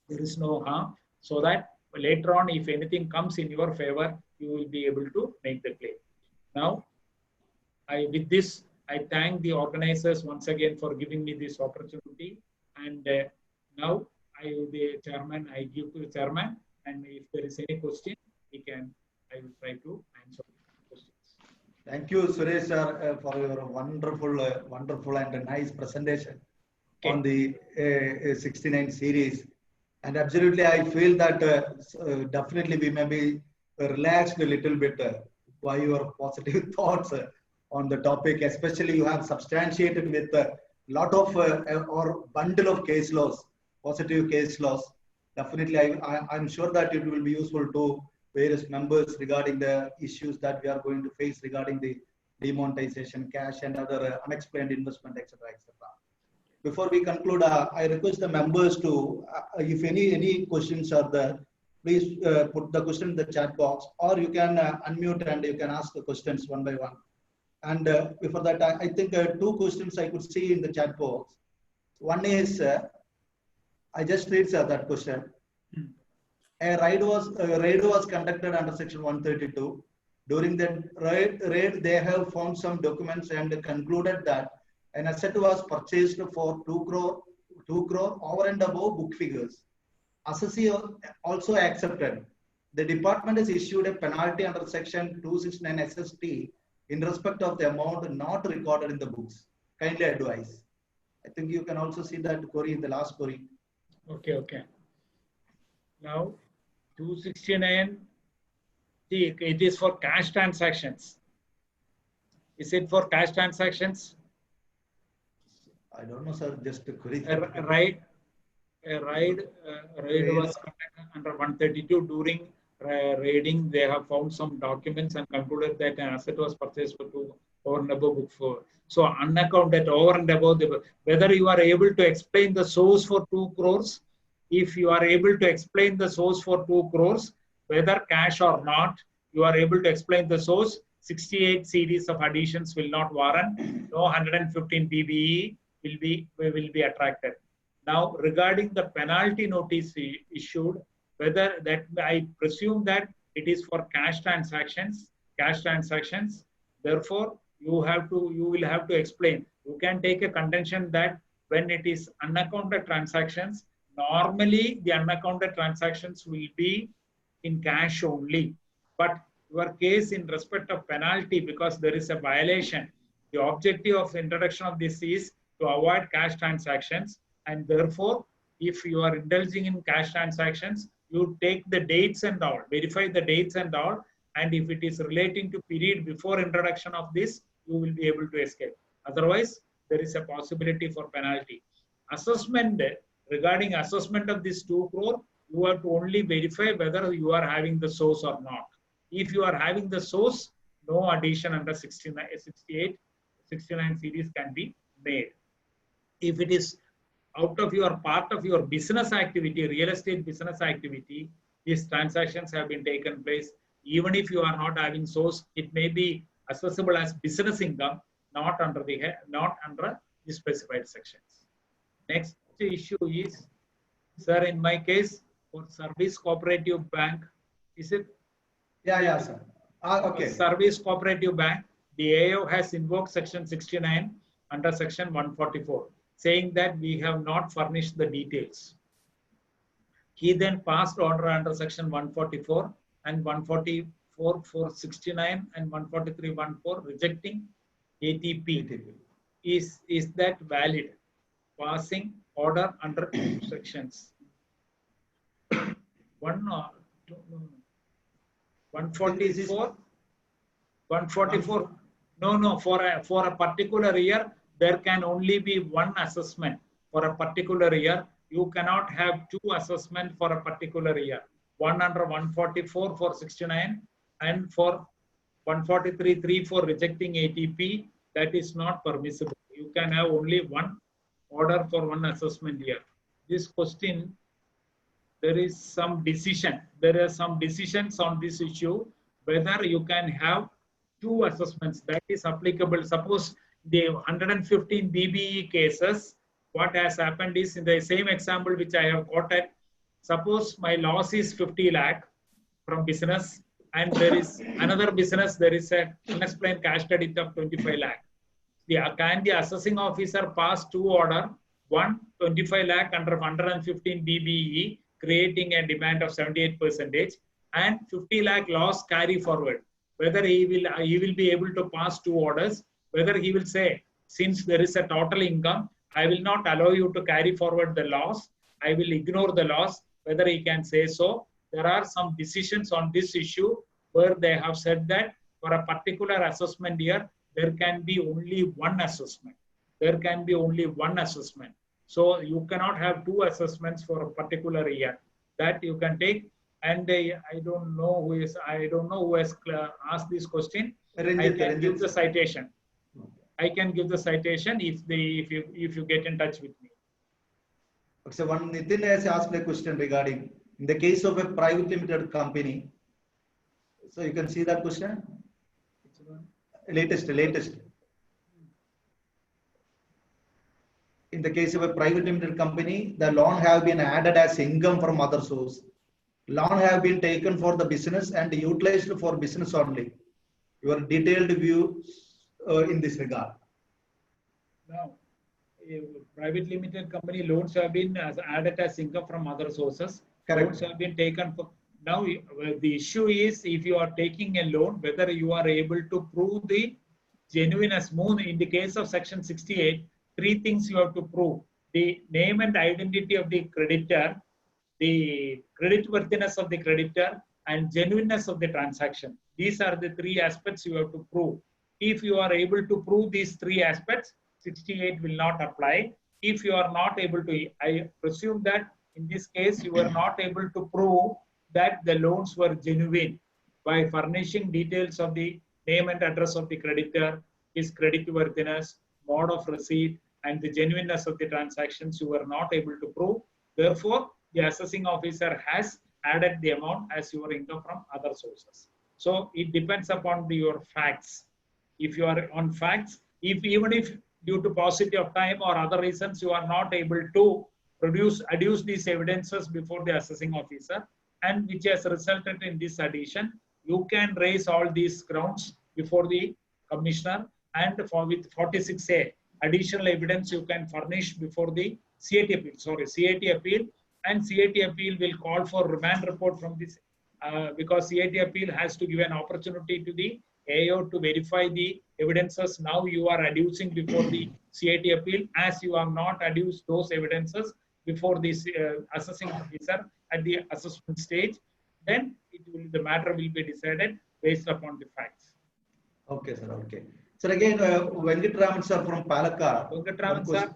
There is no harm, so that later on, if anything comes in your favor, you will be able to make the claim. Now, with this, I thank the organizers once again for giving me this opportunity. And now, the chairman, I give to the chairman. And if there is any question, I will try to answer questions. Thank you, Suresh sir, for your wonderful and nice presentation on the 69 series. And absolutely, I feel that definitely we may be relaxed a little bit by your positive thoughts on the topic. Especially, you have substantiated with a lot of or bundle of case laws, positive case laws. Definitely, I'm sure that it will be useful to various members regarding the issues that we are going to face regarding the demonetization, cash, and other unexplained investment, etc., etc. Before we conclude, I request the members to, if any questions are there, please put the question in the chat box, or you can unmute and you can ask the questions one by one. And before that, I think two questions I could see in the chat box. One is, I just read that question. A raid was conducted under section 132. During the raid, they have found some documents and concluded that an asset was purchased for 2 crore over and above book figures. Assessee also accepted. The department has issued a penalty under section 269 SST in respect of the amount not recorded in the books. Kindly advise. I think you can also see that query in the last query. Okay. Now, 269, see, it is for cash transactions. Is it for cash transactions? I don't know, sir. Just a query. A raid was conducted under 132. During raiding, they have found some documents and concluded that an asset was purchased for 2 over and above book 4. So unaccounted over and above whether you are able to explain the source for 2 crores. If you are able to explain the source for 2 crores, whether cash or not, you are able to explain the source. 68 series of additions will not warrant. No 115 PBE will be attracted. Now, regarding the penalty notice issued, whether that, I presume that it is for cash transactions. Therefore, you will have to explain. You can take a contention that when it is unaccounted transactions, normally the unaccounted transactions will be in cash only. But your case in respect of penalty, because there is a violation, the objective of the introduction of this is to avoid cash transactions, and therefore, if you are indulging in cash transactions, you take the dates and all, verify the dates and all, and if it is relating to period before introduction of this, you will be able to escape. Otherwise, there is a possibility for penalty. Assessment, regarding assessment of this 2 crore, you have to only verify whether you are having the source or not. If you are having the source, no addition under 68, 69 series can be made. If it is out of your part of your business activity, real estate business activity, these transactions have been taken place. Even if you are not having source, it may be accessible as business income, not under the specified sections. Next issue is, sir, in my case, for Service Cooperative Bank, is it? Yeah, sir. Okay. Service Cooperative Bank, the AO has invoked section 69 under section 144, saying that we have not furnished the details. He then passed order under section 144 and 144 for 69 and 143.14 rejecting ATP. Is that valid? Passing order under two sections. 144. No, for a particular year, there can only be one assessment for a particular year. You cannot have two assessments for a particular year. One under 144 for 69 and for 143.3 for rejecting ATP. That is not permissible. You can have only one order for one assessment year. This question, there is some decision. There are some decisions on this issue, whether you can have two assessments that is applicable. Suppose the 115 BBE cases, what has happened is in the same example which I have quoted, suppose my loss is 50 lakh from business and there is another business, there is a unexplained cash credit of 25 lakh. Can the assessing officer pass two order, one 25 lakh under 115 BBE, creating a demand of 78%, and 50 lakh loss carry forward? Whether he will be able to pass two orders, whether he will say, since there is a total income, I will not allow you to carry forward the loss, I will ignore the loss, whether he can say so. There are some decisions on this issue where they have said that for a particular assessment year, there can be only one assessment. There can be only one assessment. So you cannot have two assessments for a particular year. That you can take. And I don't know who has asked this question. I can give the citation. I can give the citation if you get in touch with me. So one Nitin has asked a question regarding in the case of a private limited company. So you can see that question. Latest. In the case of a private limited company, the loan have been added as income from other source. Loan have been taken for the business and utilized for business only. Your detailed view in this regard. Now, private limited company loans have been added as income from other sources. Correct. Loans have been taken for. Now, the issue is if you are taking a loan, whether you are able to prove the genuineness. In the case of Section 68, three things you have to prove: the name and identity of the creditor, the creditworthiness of the creditor, and genuineness of the transaction. These are the three aspects you have to prove. If you are able to prove these three aspects, 68 will not apply. If you are not able to, I presume that in this case you are not able to prove that the loans were genuine by furnishing details of the name and address of the creditor, his creditworthiness, mode of receipt, and the genuineness of the transactions you were not able to prove. Therefore, the assessing officer has added the amount as your income from other sources. So it depends upon your facts. If you are on facts, even if due to paucity of time or other reasons you are not able to adduce these evidences before the assessing officer, and which has resulted in this addition, you can raise all these grounds before the commissioner, and with 46A, additional evidence you can furnish before the CAT appeal, and CAT appeal will call for remand report from this because CAT appeal has to give an opportunity to the AO to verify the evidences now you are adducing before the CAT appeal, as you have not adduced those evidences before this assessing officer at the assessment stage. Then the matter will be decided based upon the facts. Okay, sir. Okay. Sir, again, Venkatraman sir from Palakkad. Venkatraman sir.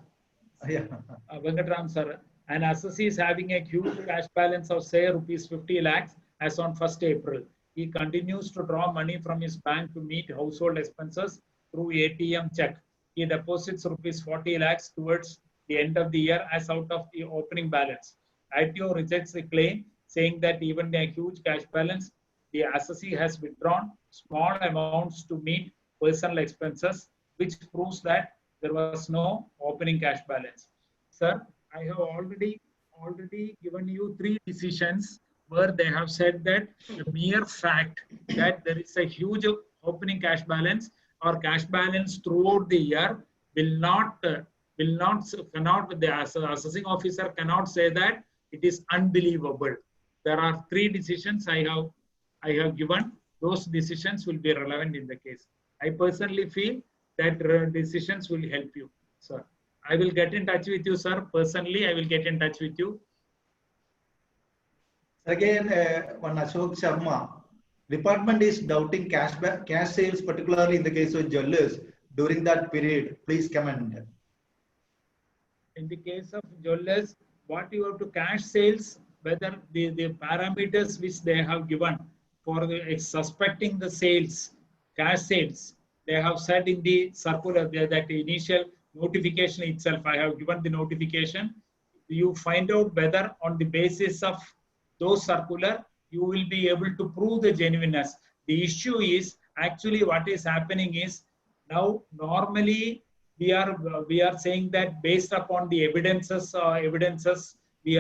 Yeah. Venkatraman sir. An assessee is having a huge cash balance of say rupees 50 lakhs as on 1st April. He continues to draw money from his bank to meet household expenses through ATM check. He deposits rupees 40 lakhs towards the end of the year as out of the opening balance. ITO rejects the claim, saying that even a huge cash balance, the assessee has withdrawn small amounts to meet personal expenses, which proves that there was no opening cash balance. Sir, I have already given you three decisions where they have said that the mere fact that there is a huge opening cash balance or cash balance throughout the year the assessing officer cannot say that it is unbelievable. There are three decisions I have given. Those decisions will be relevant in the case. I personally feel that decisions will help you, sir. I will get in touch with you, sir. Personally, I will get in touch with you. Again, one Ashok Sharma. Department is doubting cash sales, particularly in the case of jewelers, during that period? Please comment. In the case of jewelers, what you have to cash sales, whether the parameters which they have given for the suspecting the sales, cash sales, they have said in the circular that initial notification itself, I have given the notification. You find out whether on the basis of those circular, you will be able to prove the genuineness. The issue is actually what is happening is now normally we are saying that based upon the evidences we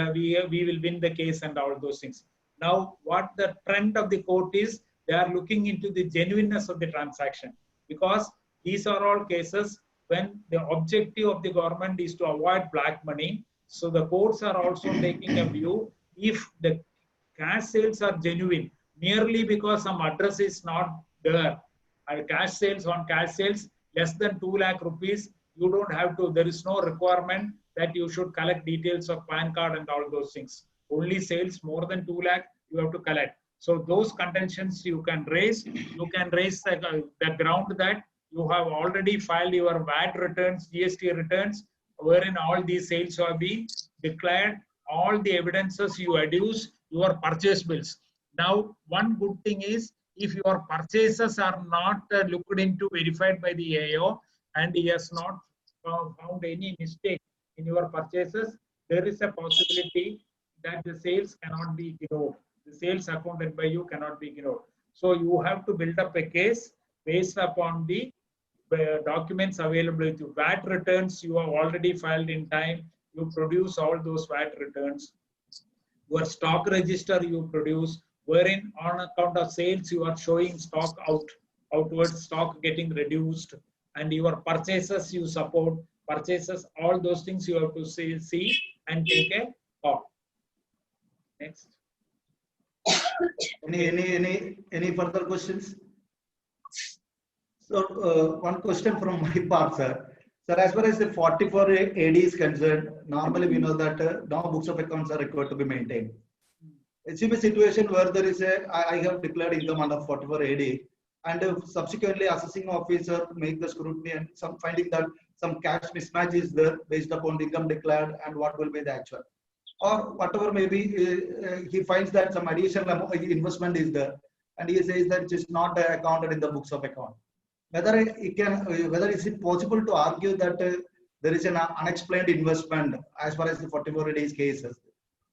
will win the case and all those things. Now what the trend of the court is, they are looking into the genuineness of the transaction, because these are all cases when the objective of the government is to avoid black money. So the courts are also taking a view, if the cash sales are genuine merely because some address is not there, cash sales on cash sales less than 2 lakh rupees, you don't have to, there is no requirement that you should collect details of PAN card and all those things. Only sales more than 2 lakh, you have to collect. So those contentions you can raise the ground that you have already filed your VAT returns, GST returns, wherein all these sales have been declared, all the evidences you adduce, your purchase bills. Now, one good thing is, if your purchases are not looked into, verified by the AO, and he has not found any mistake in your purchases, there is a possibility that the sales cannot be ignored. The sales accounted by you cannot be ignored. So you have to build up a case based upon the documents available with you. VAT returns you have already filed in time. You produce all those VAT returns. Your stock register you produce, wherein on account of sales you are showing stock outwards, stock getting reduced, and your purchases you support, purchases, all those things you have to see and take a call. Next. Any further questions? So one question from my part, sir. Sir, as far as the 44 AD is concerned, normally we know that no books of accounts are required to be maintained. It's in a situation where there is I have declared income under 44 AD, and subsequently assessing officer make the scrutiny and some finding that some cash mismatch is there based upon the income declared and what will be the actual, or whatever maybe he finds that some additional investment is there, and he says that it is not accounted in the books of account. Whether is it possible to argue that there is an unexplained investment as far as the 44 days cases,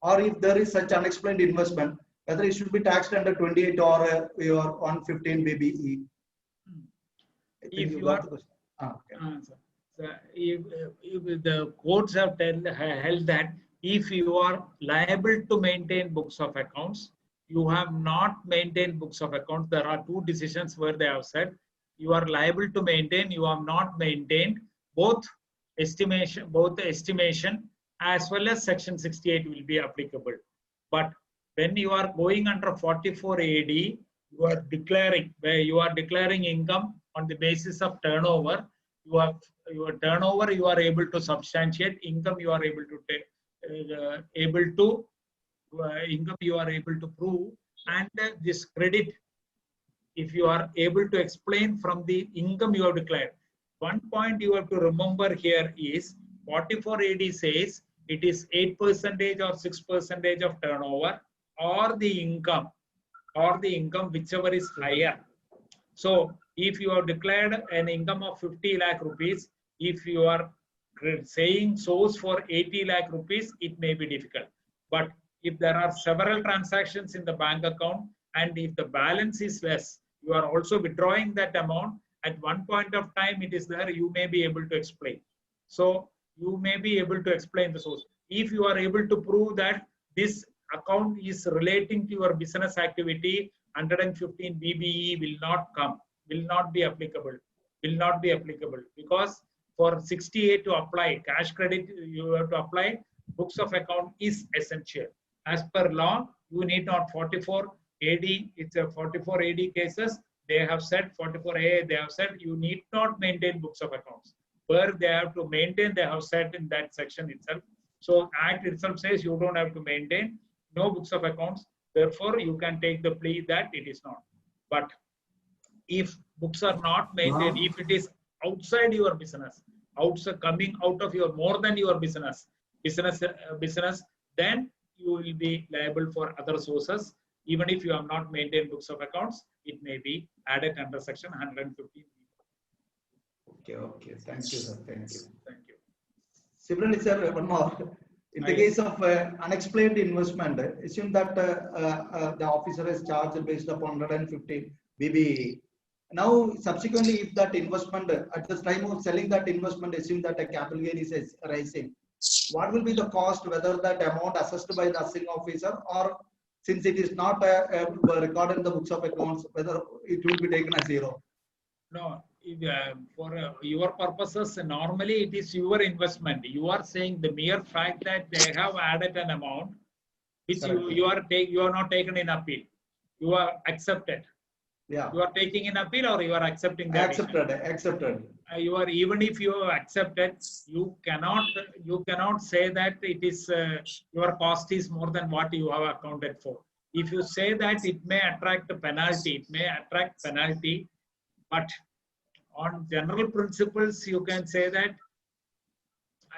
or if there is such unexplained investment, whether it should be taxed under 28 or 115 BBE? If you are, if the courts have held that if you are liable to maintain books of accounts, you have not maintained books of accounts. There are two decisions where they have said you are liable to maintain, you have not maintained. Both the estimation as well as section 68 will be applicable. But when you are going under 44 AD, you are declaring income on the basis of turnover. You have your turnover, you are able to substantiate. Income you are able to take, income you are able to prove, and this credit, if you are able to explain from the income you have declared. One point you have to remember here is 44 AD says it is 8% or 6% of turnover, or the income whichever is higher. So if you have declared an income of 50 lakh rupees, if you are saying source for 80 lakh rupees, it may be difficult. But if there are several transactions in the bank account, and if the balance is less, you are also withdrawing that amount. At one point of time, it is there, you may be able to explain. So you may be able to explain the source. If you are able to prove that this account is relating to your business activity, 115 BBE will not be applicable, because for 68 to apply, cash credit you have to apply, books of account is essential. As per law, you need not 44 AD, it's a 44 AD cases, they have said 44A, they have said you need not maintain books of accounts. Where they have to maintain, they have said in that section itself. So Act itself says you don't have to maintain no books of accounts. Therefore, you can take the plea that it is not. But if books are not maintained, if it is outside your business, outside coming out of your more than your business, then you will be liable for other sources. Even if you have not maintained books of accounts, it may be added under section 115. Okay. Thank you, sir. Thank you. Thank you. Similarly, sir, one more. In the case of unexplained investment, assume that the officer has charged based upon 115 BBE. Now, subsequently, if that investment, at the time of selling that investment, assume that a capital gain is rising, what will be the cost, whether that amount assessed by the assessing officer, or since it is not recorded in the books of accounts, whether it will be taken as zero? No, for your purposes, normally it is your investment. You are saying the mere fact that they have added an amount, which you are not taken in appeal. You are accepted. Yeah. You are taking in appeal, or you are accepting the accepted. You are, even if you have accepted, you cannot say that it is your cost is more than what you have accounted for. If you say that, it may attract a penalty. But on general principles, you can say that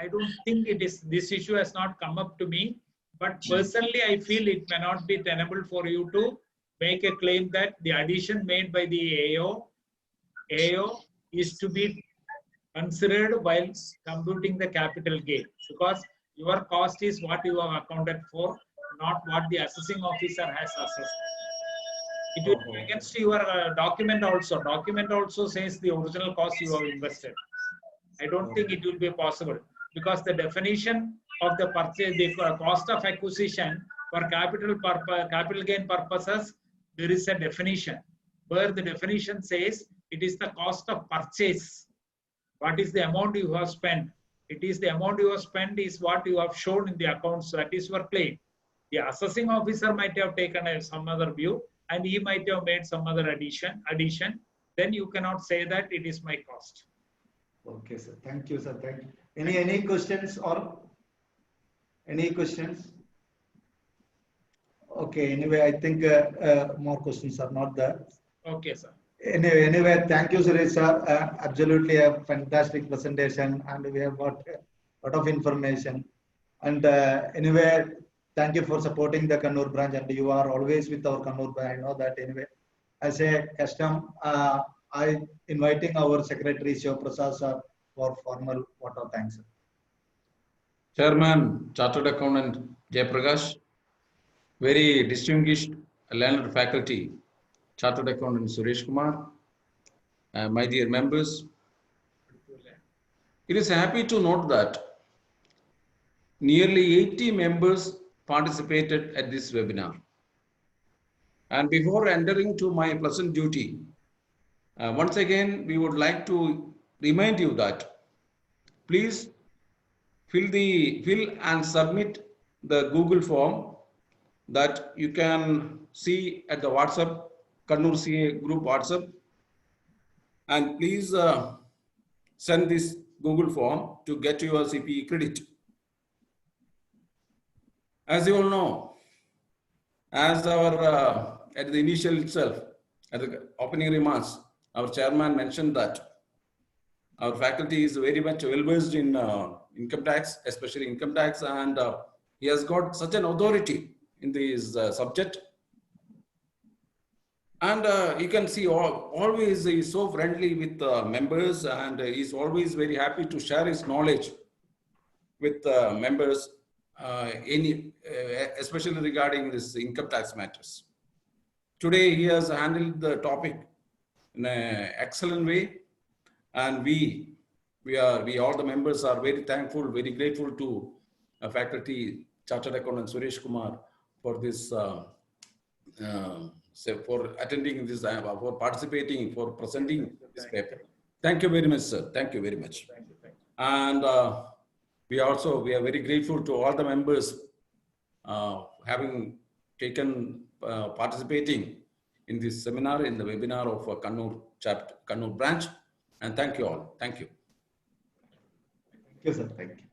I don't think it is. This issue has not come up to me, but personally, I feel it may not be tenable for you to make a claim that the addition made by the AO is to be considered while computing the capital gain, because your cost is what you have accounted for, not what the assessing officer has assessed. It will be against your document also. Document also says the original cost you have invested. I don't think it will be possible, because the definition of the purchase, the cost of acquisition for capital gain purposes, there is a definition where the definition says it is the cost of purchase. What is the amount you have spent? It is the amount you have spent is what you have shown in the accounts. That is your claim. The assessing officer might have taken some other view, and he might have made some other addition. Then you cannot say that it is my cost. Okay, sir. Thank you, sir. Thank you. Any questions or any questions? Okay. Anyway, I think more questions are not there. Okay, sir. Anyway, thank you, Suresh, sir. Absolutely a fantastic presentation, and we have got a lot of information. And anyway, thank you for supporting the Kannur branch, and you are always with our Kannur branch. I know that. Anyway, as a custom, I inviting our secretary Shiv Prasad sir for formal vote of thanks. Sir. Chairman, Chartered Accountant Jayaprakash, very distinguished learned faculty, Chartered Accountant Suresh Kumar, my dear members, it is happy to note that nearly 80 members participated at this webinar. And before entering to my pleasant duty, once again, we would like to remind you that please fill and submit the Google form that you can see at the WhatsApp, Kannur CA group WhatsApp. And please send this Google form to get your CPE credit. As you all know, as our at the initial itself, at the opening remarks, our chairman mentioned that our faculty is very much well versed in income tax, especially income tax, and he has got such an authority in this subject. And you can see always he is so friendly with members, and he is always very happy to share his knowledge with members, especially regarding this income tax matters. Today he has handled the topic in an excellent way, and we all the members are very thankful, very grateful to faculty Chartered Accountant Suresh Kumar for this. For attending this, for participating, for presenting this paper. Thank you very much, sir. Thank you very much. Thank you. And we are very grateful to all the members having taken participating in this seminar, in the webinar of Kannur branch. And thank you all. Thank you. Thank you, sir. Thank you.